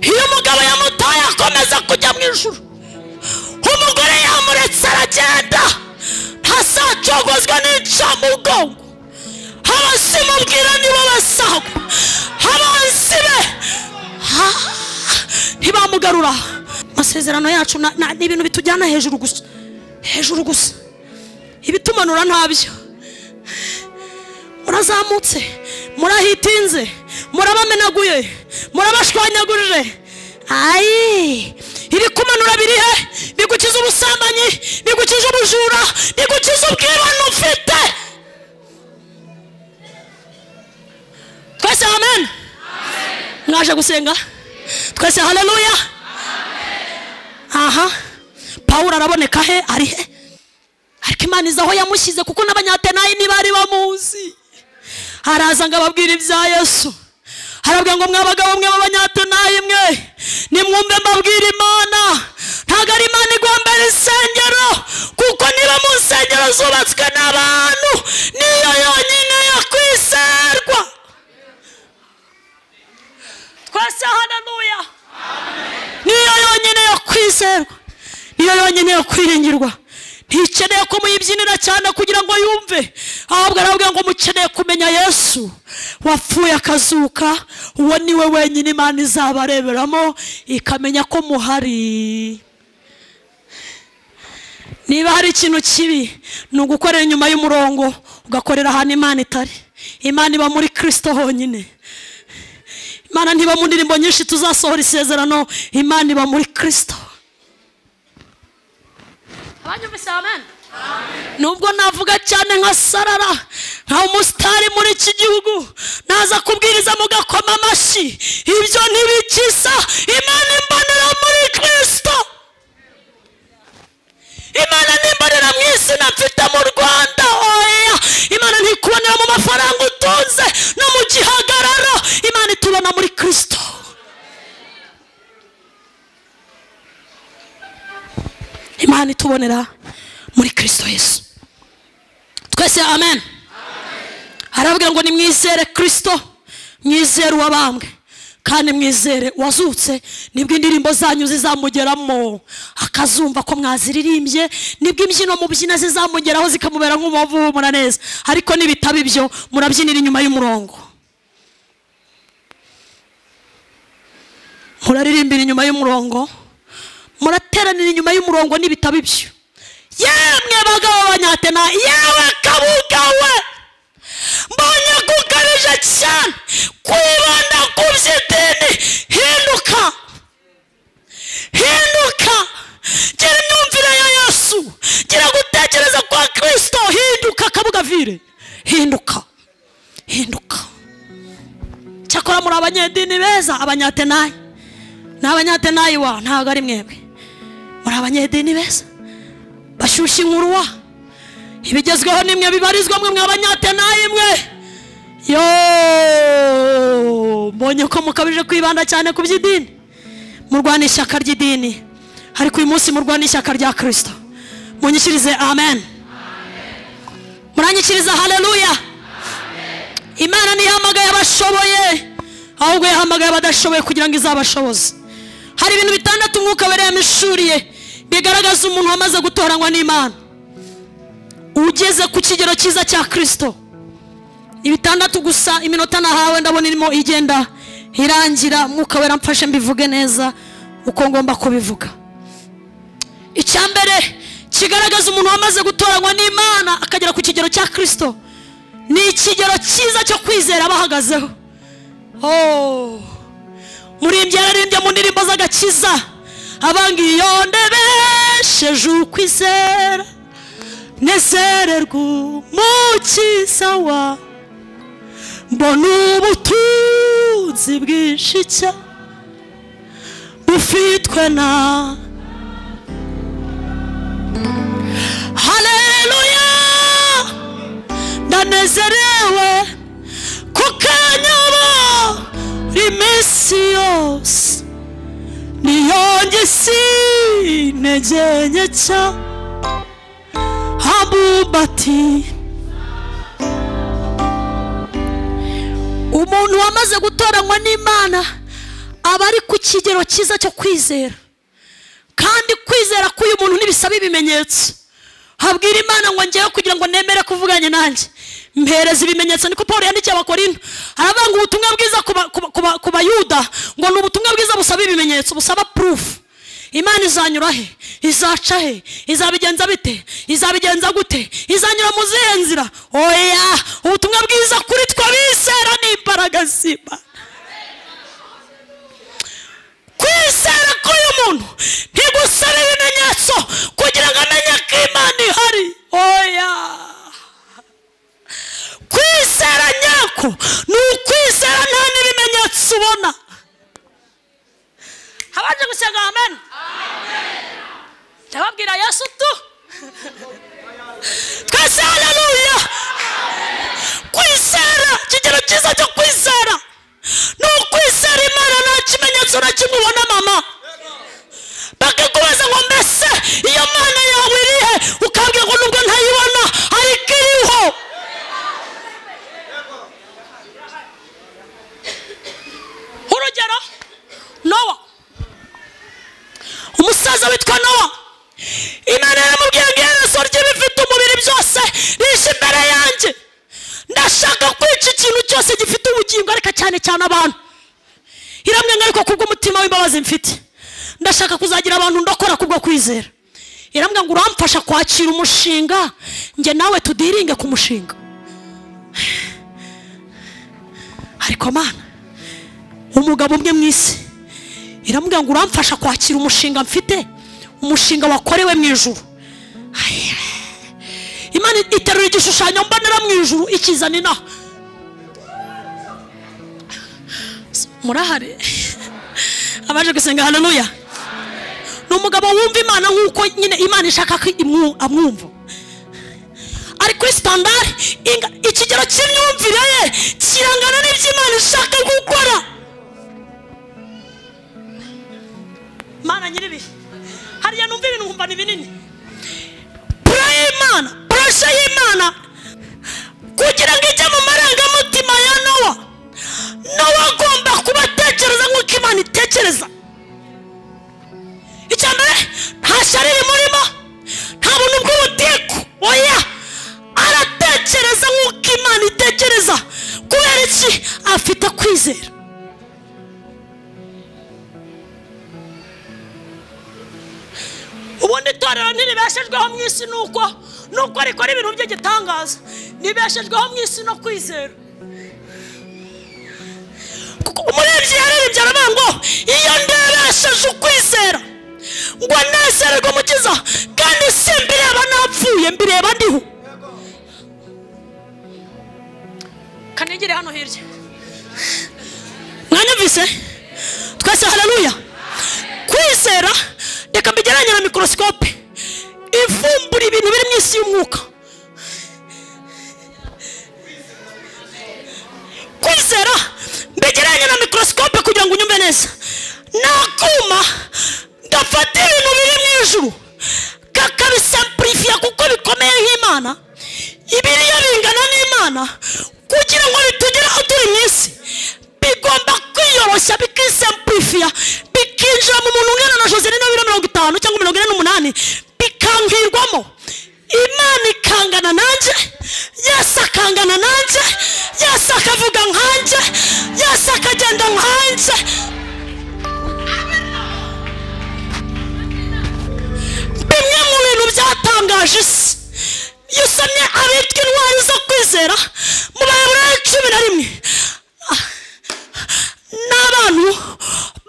Iyo umugabo yamutaye akomeza kujya mu ijuru, umugore yamuretse aragenda, ntazacogozwa n'incamugongo. Abasimubwira nibo basagwa, abansi be ntibamugarura. Amasezerano yacu ni ibintu bitujyana hejuru gusa, hejuru gusa. Ibitumanura ntabyo. Murazamutse, murahitinze, murabamenaguye, murabashwanyagurije. Ayi, ibikumanura biri he? Bigukiza ubusambanyi, bigukiza ubujura, bigukiza ubwibone ufite. Twese amen. Mwaje gusenga? Twese haleluya. Aha, Paulo araboneka he? Ari he? Ariko Imana izaho yamushyize, kuko n'abanyatenayi ntibari bamuzi. Haraza ngo ababwira ibya Yesu. Harabwira ngo mwabagabo mwe b'abanyatenayi mwe, nimwumve mbabwira Imana. Ntabwo ari Imana igombera insengero, kuko niba mu nsengero zubatswe n'abantu, niyo yonyine yo kwizerwa. Twese haleluya. Niyo yonyine yo kwizerwa, niyo yonyine yo kwiringirwa. Ntikeneye ko muyibyinira cyane kugira ngo yumve, ahubwo arabwira ngo mukeneye kumenya Yesu wapfuye akazuka. Uwo niwe wenyine Imana izabareberamo ikamenya ko muhari. Niba hari ikintu kibi, ni ugukorera inyuma y'umurongo, ugakorera ahantu Imana itari. Imana iba muri Kristo honyine. Imana ntiba mu ndirimbo nyinshi tuzasohora isezerano, Imana iba muri Kristo. Abanyumvise amen? Nubwo navuga cyane nka Sarara, nka umusitari muri iki gihugu, naza kubwiriza mugakoma amashyi, ibyo ntibikisa. Imana imbonera muri Kristo. Imana nimbonera mu isi mfite mu Rwanda. Oya, Imana ntikubonera mu mafaranga utunze no mu gihagararo. Imana itubona muri Kristo. Imana itubonera muri Kristo Yesu. Twese amen. Aravuga ngo nimwizere Kristo, mwizere uwabambwe, kandi mwizere wazutse, nibwo indirimbo zanyu zizamugeramo akazumva ko mwaziririmbye, nibwo imbyino mubyina zizamugeraho zikamubera nk'umuvu w'umura neza. Ariko nibitaba ibyo, murabyinira inyuma y'umurongo, muraririmbira inyuma y'umurongo, murateranira inyuma y'umurongo. Nibitaba ibyo, yemwe bagabo b'Abanyatena, yewe Kabuga we, mbonye kugarije cyane kwibanda ku by'idini. Hinduka, hinduka, gira imyumvire ya Yesu, gira gutekereza kwa Kristo. Hinduka Kabuga vire, hinduka, hinduka. Cyakora muri abanyedini beza, Abanyatenayi n'Abanyatenayi wa ntago ari mwebwe, muri abanyedini beza bashyushya inkuru wa ibigezweho nimwe bibarizwa mwe Abanyatenayi mwe. Yo, mbonye ko mukabije kwibanda cyane ku by'idini, murwana ishyaka ry'idini, ariko uyu munsi murwana ishyaka rya Kristo. Munyikirize amen, muranyikiriza haleluya. Imana ntihamagaye abashoboye, ahubwo yahamagaye abadashoboye kugira ngo izabashoboze. Hari ibintu bitandatu Umwuka Wera yamishuriye bigaragaza umuntu wamaze gutoranywa n'Imana, ugeze ku kigero cyiza cya Kristo. Ibitandatu gusa, iminota nahawe ndabona irimo igenda irangira. Umwuka Wera mfashe mbivuge neza uko ngomba kubivuga. Icyambere kigaragaza umuntu wamaze gutoranywa n'Imana akagera ku kigero cya Kristo, ni ikigero cyiza cyo kwizera bahagazeho. Murimbye yaririmbye mu ndirimbo z'agakiza, abangiyo ndebesheje ukwizera, nezererwa umukiza wa, mbona ubutunzi bwinshi cyane bufitwe na. Haleluya, ndanezerewe kukanyabo iminsi yose, niyonge sintegenye cyane habumbati. Umuntu wamaze gutoranywa n'Imana aba ari ku kigero cyiza cyo kwizera, kandi kwizera k'uyu muntu ntibisaba ibimenyetso. Habwira Imana ngo ngewe kugira ngo nemere kuvuganye nanjye, mpereza ibimenyetso. Niko Paulo yandikiye Abakorinto, aravuga ngo ubutumwa bwiza ku Bayuda ngo ni ubutumwa bwiza busaba ibimenyetso, busaba proof. Imana izanyura he? Izaca he? Izabigenza bite? Izabigenza gute? Izanyura mu zihe nzira? Oya, ubutumwa bwiza kuri twe bizera ni imbaraga z'Imana. Kwizera k'uyu muntu ntigusaba ibimenyetso kugira ngo amenye ko Imana ihari. Oya, kwizera nyako ni ukwizera nta n'ibimenyetso ubona. Habanje gusenga amen. Ndababwira Yesu tu. Twese haleluya. Kwizera, kigero cyiza cyo kwizera ni ukwizera Imana nta kimenyetso na kimwe ubona mama. Bakikubaza ngo mbese iyo Mana yawe irihe, ukabwira ngo nubwo ntayibona ariko iriho. Urugero, Nowa, umusaza witwa Nowa, Imana yaramubwiye ngo iherezo ry'ibifite umubiri byose rije imbere yanjye, ndashaka kwica ikintu cyose gifite ubugingo, ariko cyane cyane abantu. Iramwenga ariko kubw'umutima w'imbabazi mfite, ndashaka kuzagira abantu ndokora kubwo kwizera. Iramwenga ngo uramfasha kwakira umushinga, nge nawe tudiringe ku mushinga. Ariko Mana, umugabo umwe mu isi iramubwira ngo uramfasha kwakira umushinga mfite, umushinga wakorewe mu ijuru. Imana iterura igishushanyo mbonera mu ijuru ikizana inaha. Murahari abaje gusenga? Haleluya. Ni umugabo wumva Imana nk'uko nyine Imana ishaka ko amwumva, ari kuri standard. Ikigero cy'imyumvire ye kirangana n'ibyo Imana ishaka gukora. Mana nyiribi hariya numva ibintu nkumva ni binini. Pressure y'Imana kugira ngo ijye mu marangamutima ya Nowa. Nowa agomba kuba atekereza nk'uko Imana itekereza. Icyambere nta shyari rimurimo, nta buntu bw'ubutiku, oya aratekereza nk'uko Imana itekereza. Kubera iki? Afite kwizera. Ubundi itorero ntiribeshejweho mu isi nuko rikora ibintu by'igitangaza, nibeshejweho mu isi no kwizera. Kuko umuririmbyi yaririmbye aravuga ngo iyo ndebesheje ukwizera ngo nezererwe Umukiza, kandi simbireba napfuye mbireba ndiho. Kanegere hano hirya, mwanyumvise twese? Haleluya. Kwizera reka mbigeranye na microscope ivumbura ibintu biri mu isi y'umwuka. Kwizera mbigeranye na microscope kugira ngo unyumve neza. Nakuma gafata ibintu biri mu ijuru kakabisimplifia kuko bikomeye nk'Imana, ibiriyo bingana n'Imana, kugira ngo bitugere aho turi mu isi bigomba kwiyoroshya bikisimplifia, bikinjira mu muntu ungana na Joseline wa 50 cyangwa 48 bikankirwamo. Imana ikangana nanjye, Yesu akangana nanjye, Yesu akavuga nkanjye, Yesu akagenda nkanjye. Bimwe mu bintu byatangaje isi iyo usomye abitwa intwari zo kwizera mu Baheburayo 11, n'abantu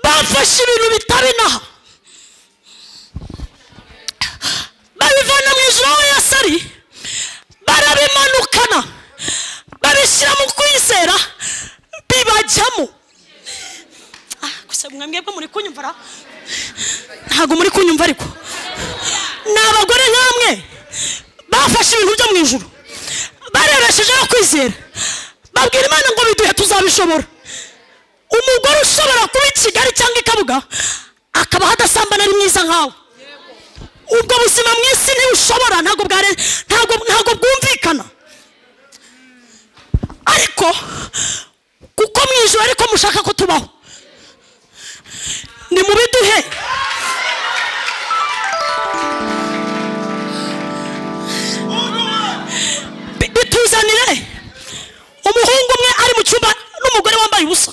bafashe ibintu bitabinaha babivana mu ijuru aho Yesu ari, barabimanukana babishyira mu kwizera bibajyamo. Gusa mwebwe muri kunyumva? Ntabwo muri kunyumva, ariko ni abagore nk'amwe bafashe ibintu byo mu ijuru barebeshejeho kwizera, babwira Imana ngo biduhe tuzabishobora. Umugore ushobora kuba i Kigali cyangwa i Kabuga akaba hadasambana ari mwiza nkawe, ubwo buzima mu isi ntibushobora, ntabwo bwumvikana. Ariko kuko mu ijuru ariko mushaka ko tubaho, ni mubiduhe. Bituzanire umuhungu umwe ari mu cyumba n'umugore wambaye ubusa,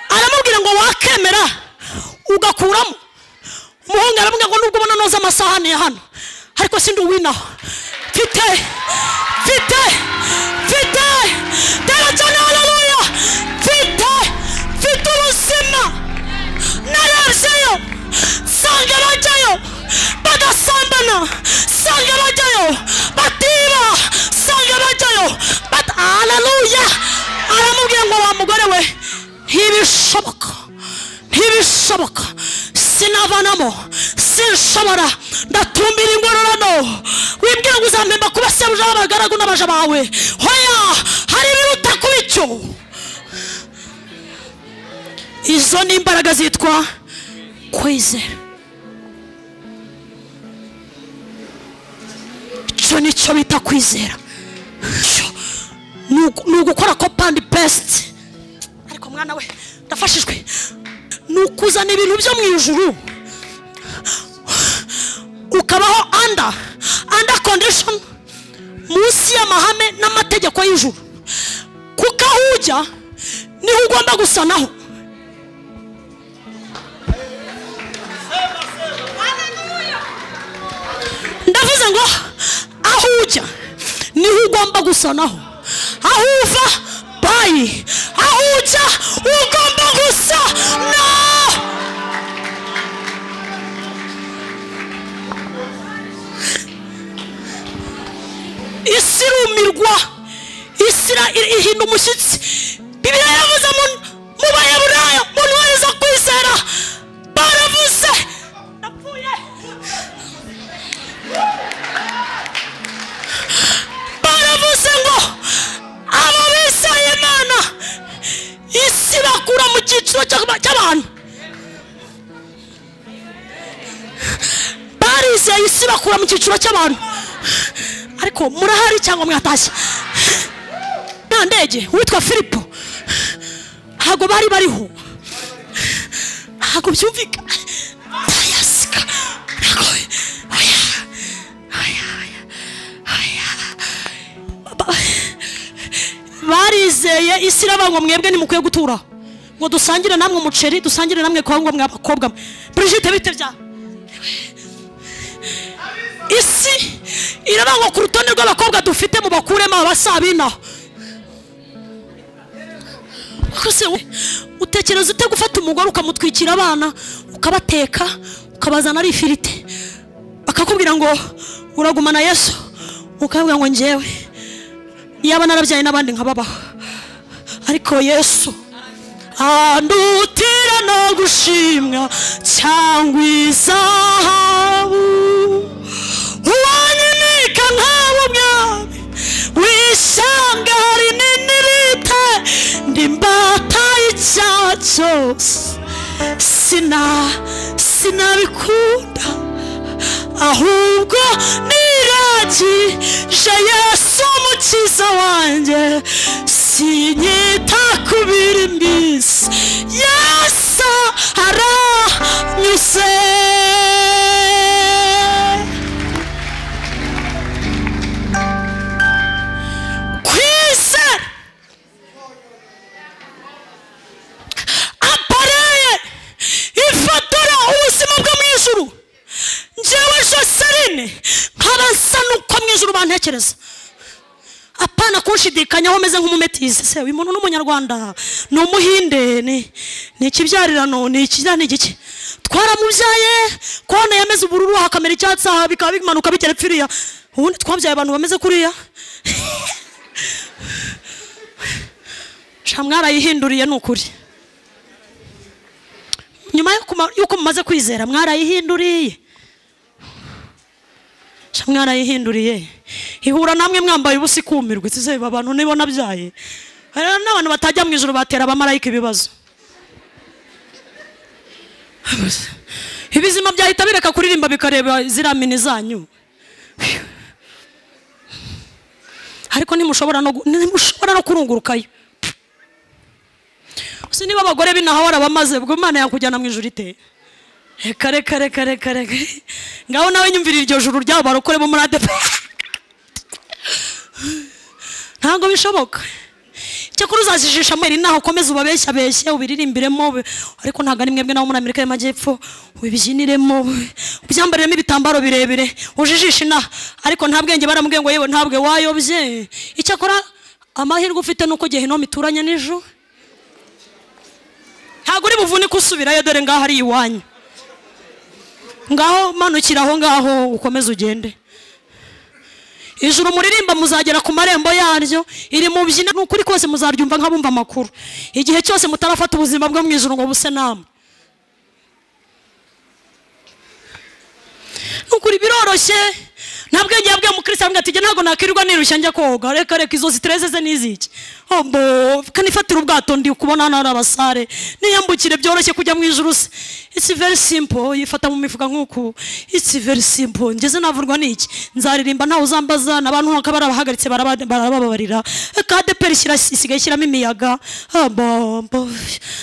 aramubwira ngo wakemera ugakuramo. Umuhungu aramubwira ngo nubwo ubona noza amasahani ya hano ariko sindi uwinaho, mfite darajana. Haleluya. Mfite ubuzima. Narebyeyo sanga bajyayo badasambana, sanga bajyayo batiba, sanga bajyayo haleluya. Aramubwira ngo wa mugore we, ntibishoboka, sinavanamo, sinshobora, ndatumbira ingororano. Wibwira ngo uzampemba kuba sebuja w'abagaragu n'abaja bawe, hoya, hari ibiruta kuba icyo. Izo ni imbaraga zitwa kwizera. Icyo nicyo bita kwizera. Ni ugukora copy and paste. Ariko mwana we ndafashijwe, ni ukuzana ibintu byo mu ijuru ukabaho under condition, munsi y'amahame n'amategeko y'ijuru. Kuko aho ujya niho ugomba gusanaho. Ndavuze ngo aho ujya niho ugomba gusanaho, aho uva bayi aho ujya ugomba gusa no isi irumirwa, isi ihinda umushyitsi. Bibiliya yavuze mu Baheburayo umuntu wese kwizera baravuze napfuye, baravuze ngo abo bizeye Imana isi bakura mu cyiciro cy'abantu, barizeye isi bakura mu cyiciro cy'abantu. Ariko murahari cyangwa mwatashye? Nta ndege witwa Filipo ntabwo bari bariho, ntabwo byumvika yasika barizeye isi irabango mwebwe nimukwiye gutura ngo dusangire namwe umuceri, dusangire namwe kwangwa mwe abakobwa. Brigitte bite bya isi irabango ku rutonde rw'abakobwa dufite mu bakuremo abasabina. Kose utekereza ute gufata umugore ukamutwikira abana ukabateka ukabazana ari ifirite bakakubwira ngo uragumana Yesu, ukavuga ngo njyewe yaba narabyaye n'abandi nkababaho ariko Yesu andutira no gushimwa cyangwa izahabu, uwanyimika nk'abo mwami w'ishyanga rinini rite ndimbata y'icyaha cyose sinabikunda ahubwo niragije Yesu umukiza wanjye, sinyita ku biri mbisi Yesu aranyuze. Kwizera apareye ifotora ubuzima bwo mu ijuru. Njyewe Joseline nkaba nsa nuko mu ijuru bantekereza, apana kunshidikanyaho meze nk'umumetizi. Se uyu muntu n'umunyarwanda ni umuhinde ni ikibyarirano ni ikijyana igiki twaramubyaye kone yameze ubururu hakamera icyatsi bikaba bimanuka bigera pfiriya, ubundi twabyaye abantu bameze kuriya. Mwarayihinduriye n'ukuri, nyuma yuko mumaze kwizera mwarayihinduriye, mwarayihinduriye. Ihura namwe mwambaye ubusa ikumirwe tuzeba abantu nibo nabyaye. Hari n'abantu batajya mu ijuru batera abamarayika ibibazo. Ibizima byahita bireka kuririmba bikareba ziramini zanyu. Ariko nimushobora no kurungurukayo. Usi niba abagore binaho warabamaze bwo Imana yakujyana mu ijuru ite? Kare ngaho nawe nyumvira iryo juru ryabo barokore bo muri ADP. Ntabwo bishoboka. Cyakora uzazijisha mweri naho komeza ubabeshya beshye ubiririmbiremo, ariko ntabwo ari mwebwe naho muri Amerika y'Amajyepfo ubijiniremo ubyambaremo ibitambaro birebire ujijisha ina, ariko nta bwenge baramubwiye ngo yewe ntabwe wayobye. Icyakora amahirwe ufite nuko Gehinomu ituranye n'ijuru, ntabwo uri buvune kusubirayo, dore ngaho ari iwanyu. Ngaho manukira aho ngaho ukomeze ugende. Ijuru muririmba muzagera ku marembo yaryo, iri mu byina n'ukuri kose muzaryumva nk'abumva amakuru. Igihe cyose mutarafata ubuzima bwo mu ijuru ngo buse namwe. Nukuri biroroshye, ntabwo yabwiye umukristo amwe ati ntabwo nakirirwa nirushya njya koga, reka izo stress ze niziki. Kanifatira ubwato ndi kubona nari abasare niyambukire byoroshye kujya mu ijuru. It's very simple, yifata mu mifuka nk'uku. It's very simple. Ngeze navurwa n'iki nzaririmba ntawe uzambaza, nabantu bakabara bahagaritse barababarira. Kade perishyira isigaye shyiramo imiyaga,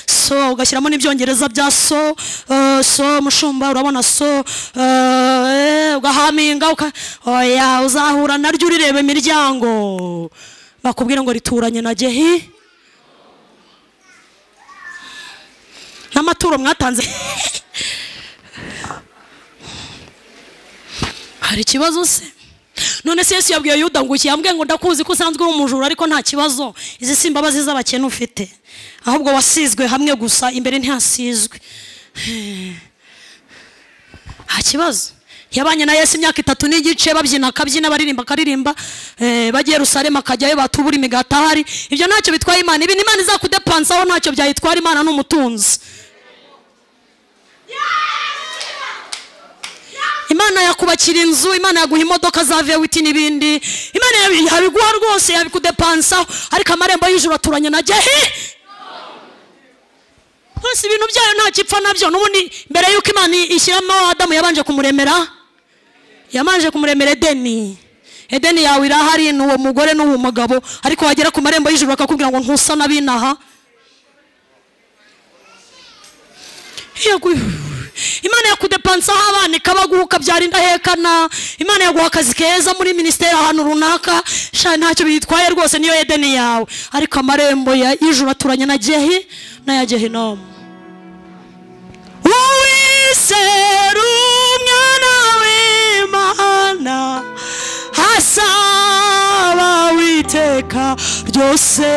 so ugashyiramo n'ibyongereza bya so mushumba urabona so ugahaminga oya uzahura naryo urireba imiryango bakubwira ngo rituranye na Gehi n'amaturo mwatanze. Hari ikibazo se? none se Yesu yabwiye Yuda ngo yambwiye ngo ndakuzi ko usanzwe uri umujura ariko nta kibazo izi si imbabazi z'abakene ufite ahubwo wasizwe hamwe gusa imbere ntihasizwe nta kibazo yabanye na Yesu imyaka 3 n'igice babyina akabyina baririmba akaririmba bagiye Yerusalemu akajyayo batubura imigati ahari ibyo ntacyo bitwaye Imana ibi Imana izakudepansaho ntacyo byayitwara Imana n'umutunzi Imana yakubakira inzu Imana yaguha imodoka za V8 n'ibindi Imana yabiguha rwose yabikudepansaho ariko amarembo y'ijuru aturanye na Gehi hose ibintu byayo nta kipfa nabyo n'ubundi mbere yuko Imana ishyiramo Adamu yabanje kumuremera Edeni yawe irahari n'uwo mugore n'uwo mugabo ariko wagera ku marembo y'ijuru bakakubwira ngo ntusa nabinaha Imana yakudepansaho abana ikabaguha byarinda hekana Imana yaguha akazi keza muri ministeri ahantu runaka sha ntacyo bitwaye rwose niyo Edeni yawe ariko amarembo y'ijuru aturanye na Gehi na ya Gehinomu Uwiseru umwana w'Imana hasaba witeka ryose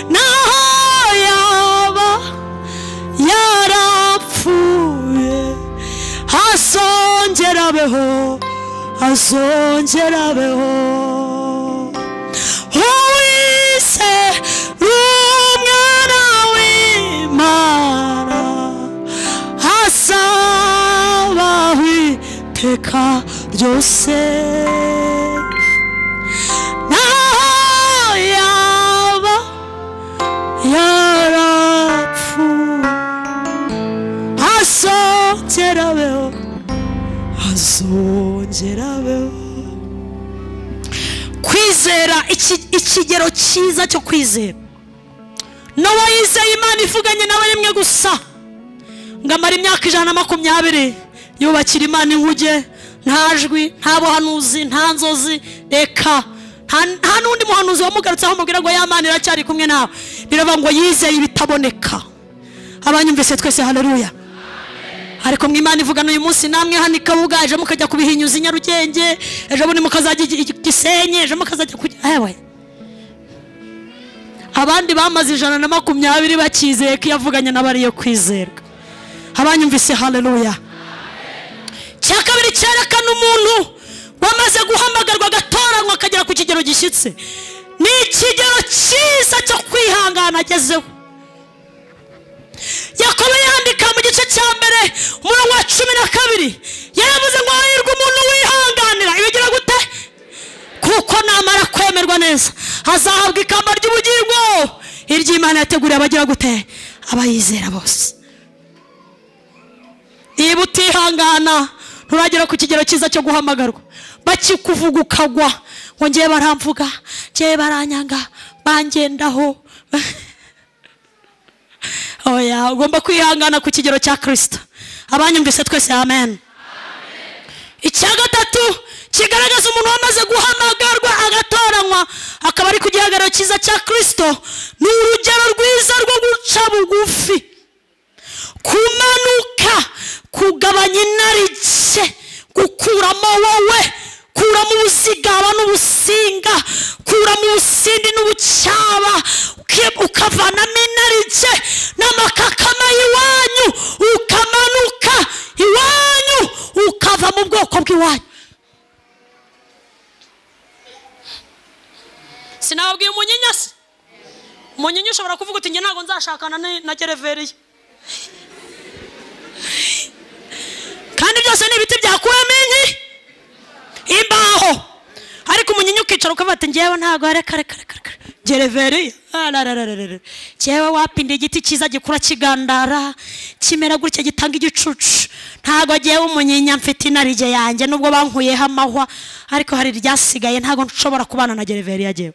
naho yaba yarapfuye azongerabeho Uwiseru umwana w'Imana hasaba witeka ryose naho yaba yarapfuye azongerabeho kwizera ikigero cyiza cyo kwizera Nowa yizeye Imana ivuganye nawe rimwe gusa ngamara imyaka 120 yubakira Imana inkuge nta jwi nta buhanuzi nta nzozi reka nta nundi muhanuzi wamugarutse aho mubwira ngo y'Imana iracyari kumwe nawe biraba ngo yizeye ibitaboneka abanyumvise twese haleluya ariko mw'Imana ivugana uyu munsi namwe hano ikabuga ejo mukajya kubihinyuza Nyarugenge ejo bundi mukazajya Gisenyi ejo mukazajya ewe abandi bamaze 120 bakizeye ko yavuganye n'abariyo kwizerwa abanyumvise haleluya cyakabiri cyerekana umuntu wamaze guhamagarwa agatoranywa akagera ku kigero gishyitse ni ikigero cyiza cyo kwihangana agezeho Yakobo yandika mu gice cya mbere umurongo wa 12 yaravuze ngo hahirwa umuntu wihanganira ibigira gute kuko namara kwemerwa neza hazahabwa ikamba ry'ubugingo iry'Imana yateguriye abagira gute abayizera bose niba utihangana nturagera ku kigero cyiza cyo guhamagarwa bakikuvuga ukagwa ngo ngiye baramvuga ngiye baranyanga bangendaho oya ugomba kwihangana ku kigero cya Kristo abanyumvise twese amen icya gatatu kigaragaza umuntu wamaze guhamagarwa agatoranywa akaba ari ku gihagararo cyiza cya Kristo ni urugero rwiza rwo guca bugufi kumanuka kugabanya inarijye gukuramo wowe kuramo ubuzigaba n'ubusinga kuramo ubusindi n'ubucyaba ukavanamo inarijye n'amakakama y'iwanyu ukamanuka iwanyu ukava mu bwoko bw'iwanyu sinababwiye umunyinya se umunyinya ushobora kuvuga uti njye ntabwo nzashakana na gereveriya kandi byose ni ibiti byakuwemo imbaho ariko umunyinya ukicara ukavuga ati njyewe ntabwo reka gereveriya njyewe wapinda igiti cyiza gikura kigandara kimera gutya gitanga igicucu ntabwo njyewe umunyinya mfite inarijye yanjye nubwo bankuyeho amahwa ariko hari iryasigaye ntabwo nshobora kubana na gereveriya njyewe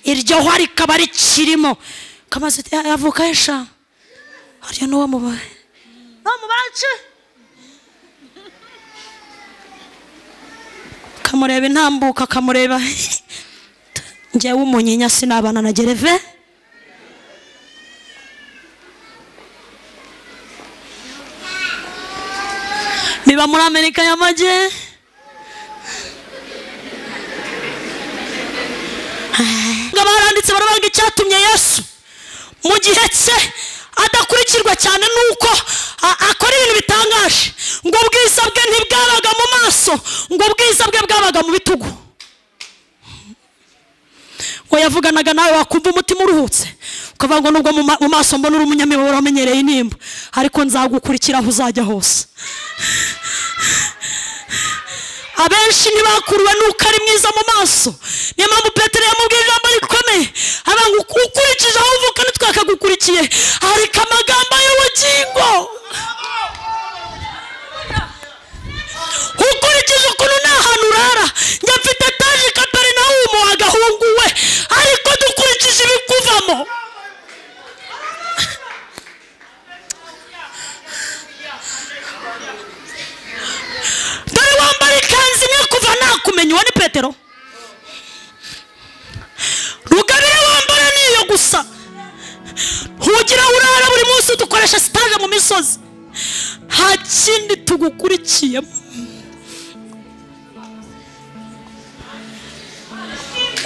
iryo hwa rikaba rikirimo kamaze avuka esha harya n'uwo mubaye bamubace kamureba intambuka kamureba njyewe umunyinya sinabana na gereve babaga muri Amerika y'Amajye baranditse baravuga icyatumye Yesu mu gihe cye adakurikirwa cyane nuko akora ibintu bitangaje, ngo ubwiza bwe ntibwabaga mu maso, ngo ubwiza bwe bwabaga mu bitugu. ngo yavuganaga nawe wakumva umutima uruhutse ukavuga ngo nubwo mu maso mbona uri umunyamibabaro wamenyereye inimba, ariko nzagukurikira aho uzajya hose. Abenshi ntibakuruwe nuko ari mwiza mu maso, niyo mpamvu Petero yamubwiye ijambo rikomeye avuga ngo ukurikije aho uvuka ntitwakagukurikiye, ariko amagambo y'ubugingo ukurikije ukuntu nta hantu urara. Njye mfite etaje i Kaperinawumu wagahunguwe, ariko dukurikije ibikuvamo. Dore wambara ikanzu imwe kuva nakumenya, uwo ni Petero. Rugabire wambara niyo gusa, ntugira urara buri munsi dukoresha stage mu misozi, nta kindi tugukurikiyemo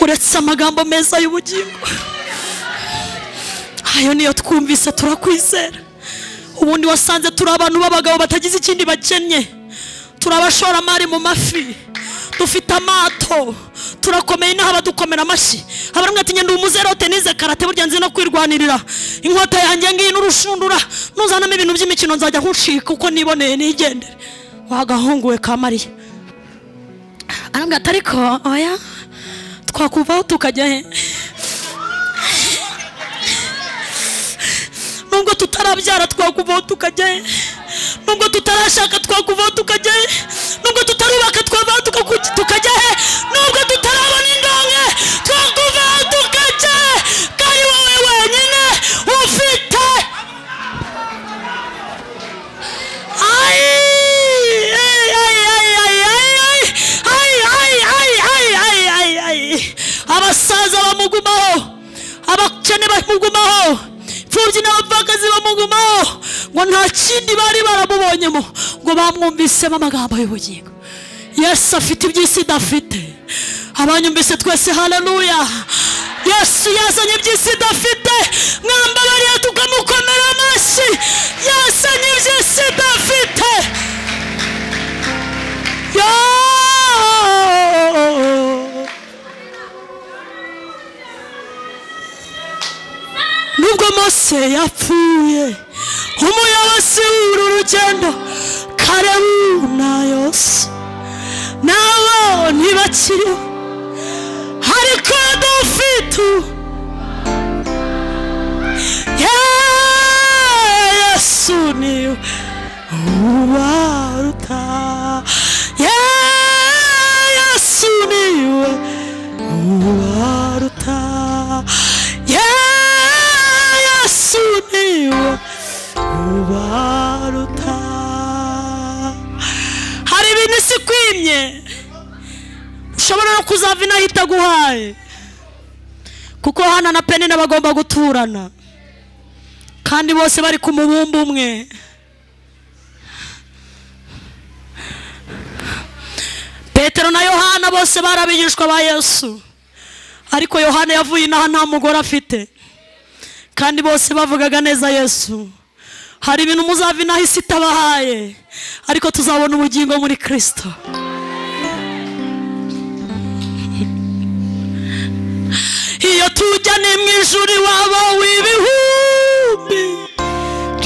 uretse amagambo meza y'ubugingo. Ayo niyo twumvise turakwizera. Ubundi wasanze turi abantu b'abagabo batagize ikindi bakennye, turabashoramari mu mafi, dufite amato, turakomeye n'aho abadukomera amashyi. Abaramwe ati ngende umuzerote nize karate, burya nzi no kwirwanirira, inkota yanjye ngiyi n'urushundura, nuzanamo ibintu by'imikino nzajya nkushika uko niboneye nigendere. Wagahunguwe ka Mariya arambwira ati ariko oya twakuvaho tukajya he? Nubwo tutarabyara twakuvaho tukajya he? Nubwo tutarashaka twakuvaho tukajya he? Nubwo tutarubaka twavaho tukajya he? Nubwo tutarabona indonke twakuvaho tukajya he? Kandi wowe wenyine ufite abasaza bamugumaho, abakene bamugumaho, imfubyi n'abapfakazi bamugumaho, ngo nta kindi bari baramubonyemo, ngo bamwumvisemo amagambo y'ubugingo. Yesu afite iby'isi idafite. Abanyumvise twese haleluya. Yesu yazanye iby'isi idafite, mwambabariye tukamukomera amashyi. Yazanye iby'isi idafite. Nubwo Mose yapfuye, umuyobozi w'uru rugendo Kalebu na Yosuwa nabo ntibakiriho, ariko dufite Yesu niwe ubaruta. Yesu niwe ubaruta. Yesu niwe ubaruta. Hari ibintu isi kwimye ushobora no kuzava inahita guhaye, kuko Hana na Penina bagomba guturana kandi bose bari ku mubumbe umwe. Petero na Yohana bose barabigishwa ba Yesu, ariko Yohana yavuye inaha nta mugore afite, kandi bose bavugaga neza Yesu. Hari ibintu muzava inaha isi itabahaye, ariko tuzabona ubugingo muri Kristo. Iyo tujya ni mu ijuru iwabo w'ibihumbi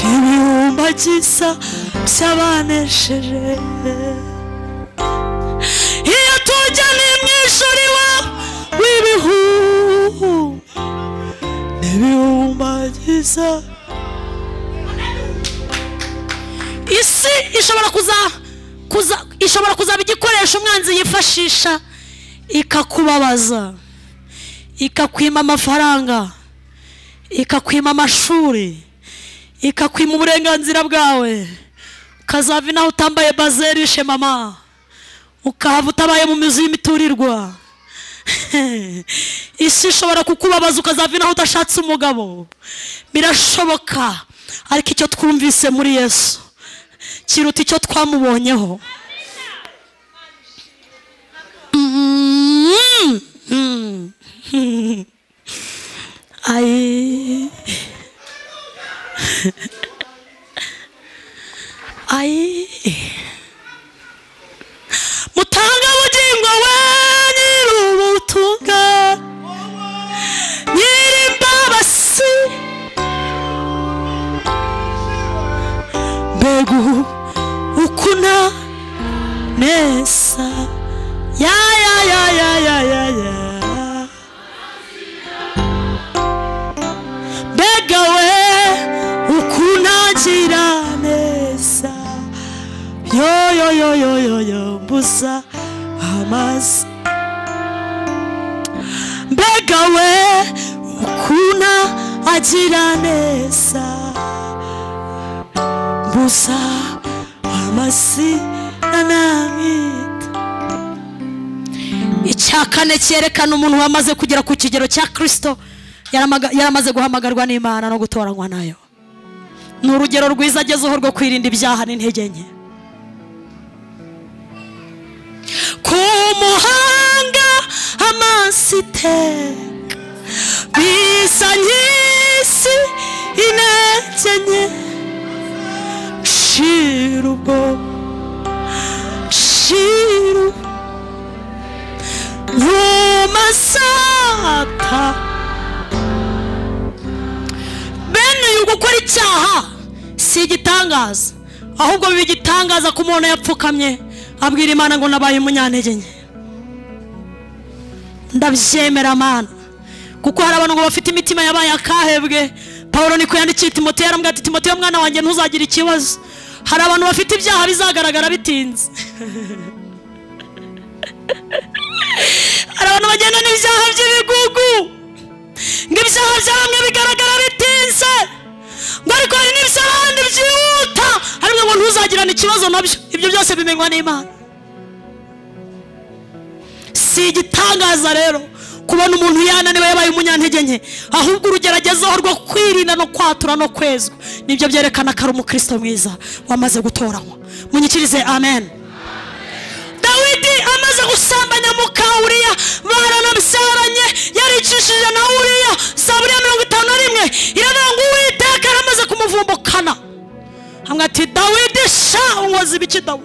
n'ibihumbagiza by'abanesheje. Iyo tujya ni mu ijuru iwabo w'ibihumbi n'ibihumbagiza. Isi ishobora kuzaba igikoresho umwanzi yifashisha ikakubabaza, ikakwima amafaranga, ikakwima amashuri, ikakwima uburenganzira bwawe, ukazava inaho utambaye bazerishe mama, ukahava utabaye mu mizi y'imiturirwa. Isi ishobora kukubabaza ukazava inaho udashatse umugabo, birashoboka. Ariko icyo twumvise muri Yesu kiruta icyo twamubonyeho. Mutanga bugingo we nyirubutunga nyirimbabazi mbegu ukuna nesa ya mbega we ukunagira nesa yo mbuza amazi mbega we ukuna agira nesa mbuza amazi anamita. Icyakane cyerekana umuntu wamaze kugera ku kigero cya Kristo yaramaze guhamagarwa n'Imana no gutoranywa nayo. Ni urugero rwiza agezeho rwo kwirinda ibyaha n'intege nke. Ku muhanga amasiteka bisa nyisi intege nke shirubo nyuma sata bene gukora icyaha si igitangaza, ahubwo biba igitangaza ku muntu yapfukamye abwira Imana ngo nabaye umunyantege nke. Ndabyemera Mana, kuko hari abantu ngo bafite imitima yabaye akahebwe. Paulo niko yandikiye Timoteyo, arambwira ati Timoteyo mwana wanjye ntuzagira ikibazo. Hari abantu bafite ibyaha bizagaragara bitinze. Hari abantu bagenda n'ibyaha by'ibigugu, ngo ibyaha byamwe bigaragara bitinze, ngo ariko hari n'iby'abandi byihuta, ariko ngo ntuzagirane ikibazo nabyo. Ibyo byose bimenywa n'Imana. Si igitangaza rero kubona umuntu yananiwe yabaye umunyantege nke, ahubwo urugeragezaho rwo kwirinda no kwatura no kwezwa nibyo byerekana ko ari umukristo mwiza wamaze gutoranywa. Munyikirize amen. Dawidi amaze gusambanya muka Uriya, baranabyaranye, yaricishije na Uriya. Zaburi 51 iravuga ngo Uwiteka aramaze kumuvumbukana, hamwe ati Dawidi sha unkoze ibiki dawe,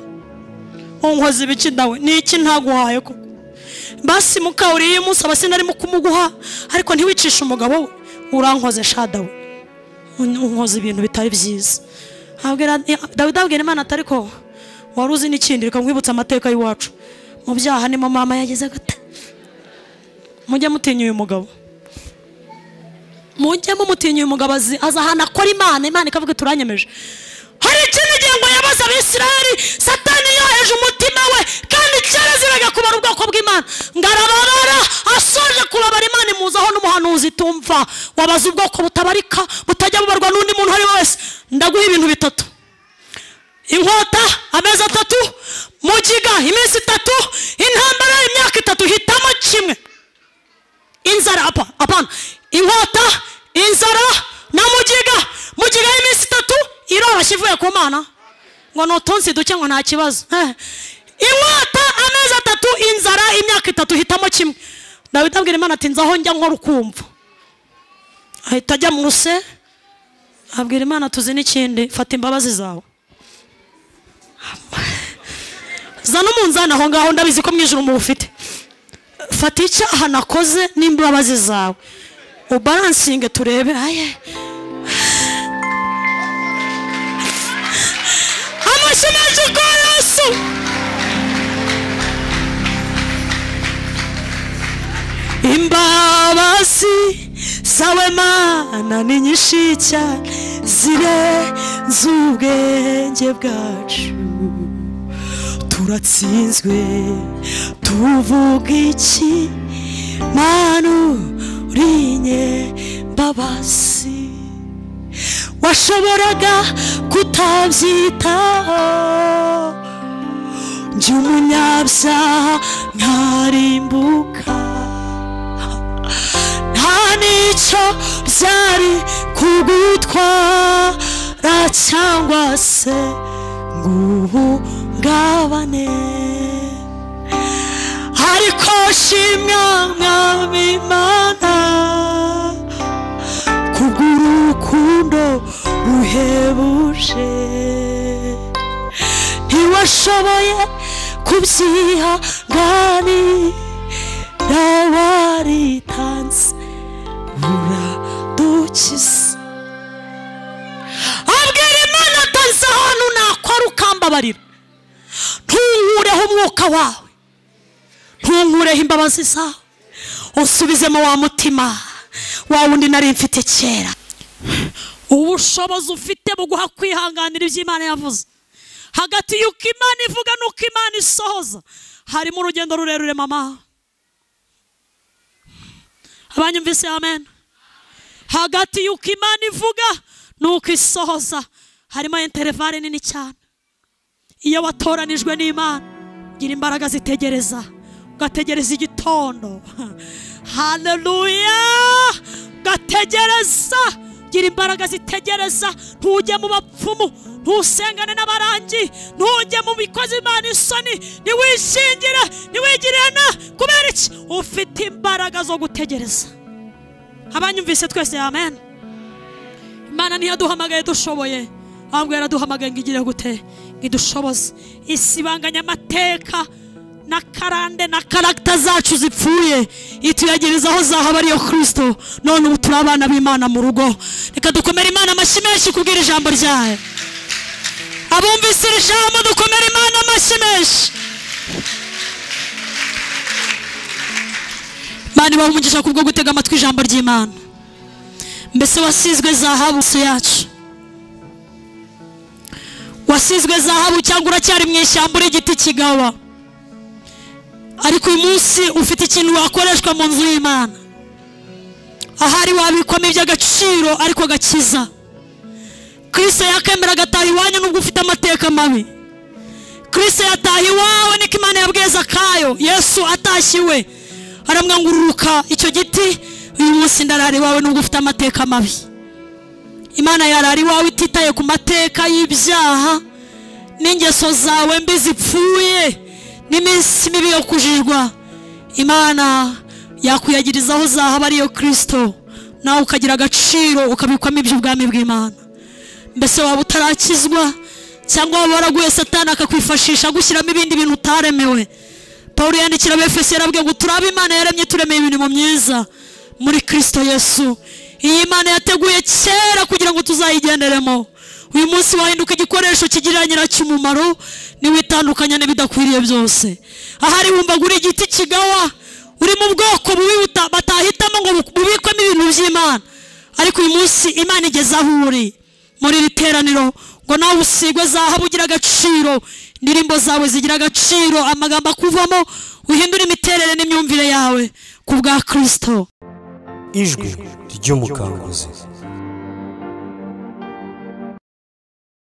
unkoze ibiki dawe, ni iki ntaguhaye ko basi muka Uriya umunsi abasina arimo kumuguha, ariko ntiwicisha umugabo we, urankoze sha dawe, unkoze ibintu bitari byiza. Dawidi abwira Imana ati ariko wari uzi n'ikindi, reka nkwibutsa amateka y'iwacu mu byaha nimo mama yageze gute. Mujye mutinya uyu mugabo, mujye mumutinya uyu mugabo, aza ahantu akora Imana ikavuga turanyemeje. Hari ikindi gihe ngo yabaza Abisirayeli, Satani yoheje umutima we kandi cyaraziraga kubara ubwoko bw'Imana, ngarababara asoje kubabara Imana imuzaho n'umuhanuzi tumva, wabaza ubwoko butabarika butajya bubarwa n'undi muntu ari wese. Ndaguha ibintu bitatu: inkota amezi 3, mugiga iminsi 3, intambara imyaka 3. Hitamo kimwe. Inzara apana inkota, inzara na mugiga iminsi 3 iroroshye ivuye ku Mana, ngo nutonsi duke ngo nta kibazo. Inkota amezi 3, inzara imyaka 3. Hitamo kimwe. Dawidi abwira Imana ati nzaho njya nkora ukumva. Ahita ajya mu ruse abwira Imana tuzi n'ikindi, fata imbabazi zawe. Zana umunzani aho ngaho, ndabizi ko mwijuru mu bufite. Fata icyaha nakoze n'imbabazi zawe ubalansinge turebe. Amashimanje kwa Yesu. Imbabazi zawe Mana ni nyinshi cyane, zirenze ubwenge bwacu. Turatsinzwe tuvuga iki Mana urinye mbabazi, washoboraga kutabyitaho. Njye umunyabyaha nkarimbuka, nta n'icyo byari kugutwara cyangwa se guhungabane ariko shimwa mwami Imana kubw'urukundo ruhebuje ntiwashoboye kubyihanganira waritanze uradukiza abwira Imana atanze ahantu nakora ukambabarira ntunkureho umwuka wawe ntunkureho imbabazi zawe usubizemo wa mutima wa wundi nari mfite kera ubushobozi ufite buguha kwihanganira ibyo Imana yavuze hagati y'uko Imana ivuga n'uko Imana isohoza harimo urugendo rurerure mama abanyumvise amen hagati y'uko Imana ivuga n'uko isohoza harimo intervale nini cyane iyo watoranijwe n'Imana gira imbaraga zitegereza ugategereza igitondo haleluya ugategereza gira imbaraga zitegereza ntujye mu bapfumu ntusengane n'abarangi ntujye mu bikozi Imana isoni niwishingire niwigirana kubera iki ufite imbaraga zo gutegereza abanyumvise twese amen Imana ntiyaduhamagaye dushoboye ahubwo yaraduhamagaye ngo igire gute ngidushoboze isibanganya amateka na karande na karagita zacu zipfuye ituyagiriza aho zahaba ariyo Kristo none ubu turi abana b'Imana mu rugo reka dukomere Imana amashyi menshi kubwira ijambo ryayo abumvise iri jambo dukomere Imana amashyi menshi Imana ibaha umugisha kubwo gutega amatwi ijambo ry'Imana mbese wasizwe zahabu yacu wasizwe zahabu cyangwa uracyari mu ishyamba igiti kigawa ariko uyu munsi ufite ikintu wakoreshwa mu nzu y'Imana ahari wabikwamo iby'agaciro ariko gakiza Kristo yakemera agataha iwanyu nubwo ufite amateka mabi Kristo yataha iwawe niko Imana yabwiye Zakayo Yesu atashyiwe aramwangururuka icyo giti uyu munsi ndarara iwawe nubwo ufite amateka mabi Imana yarari iwawe ititaye ku mateka y'ibyaha n'ingeso zawe mbi zipfuye n'iminsi mibi yo kujijwa Imana yakuyagirizaho zahaba ariyo Kristo nawe ukagira agaciro ukabikwamo iby'ubwami bw'Imana mbese waba utarakizwa cyangwa waba waraguye Satani akakwifashisha gushyiramo ibindi bintu utaremewe Paulo yandikira Abefeso yarabwiye ngo turabe Imana yaremye turemeye ibintu myiza muri Kristo Yesu iyi Imana yateguye kera kugira ngo tuzayigenderemo uyu munsi wahinduka igikoresho kigirira nyiracyo umumaro niwitandukanya n'ibidakwiriye byose ahari wumva guri igiti kigawa uri mu bwoko bubi batahitamo ngo bubikwemo ibintu by'Imana ariko uyu munsi Imana igeze aho uri muri iri teraniro ngo nawe usigwe zahabu ugira agaciro indirimbo zawe zigira agaciro amagambo akuvamo uhindura imiterere n'imyumvire yawe ku bwa Kristo ijwi ry'umukanguzi.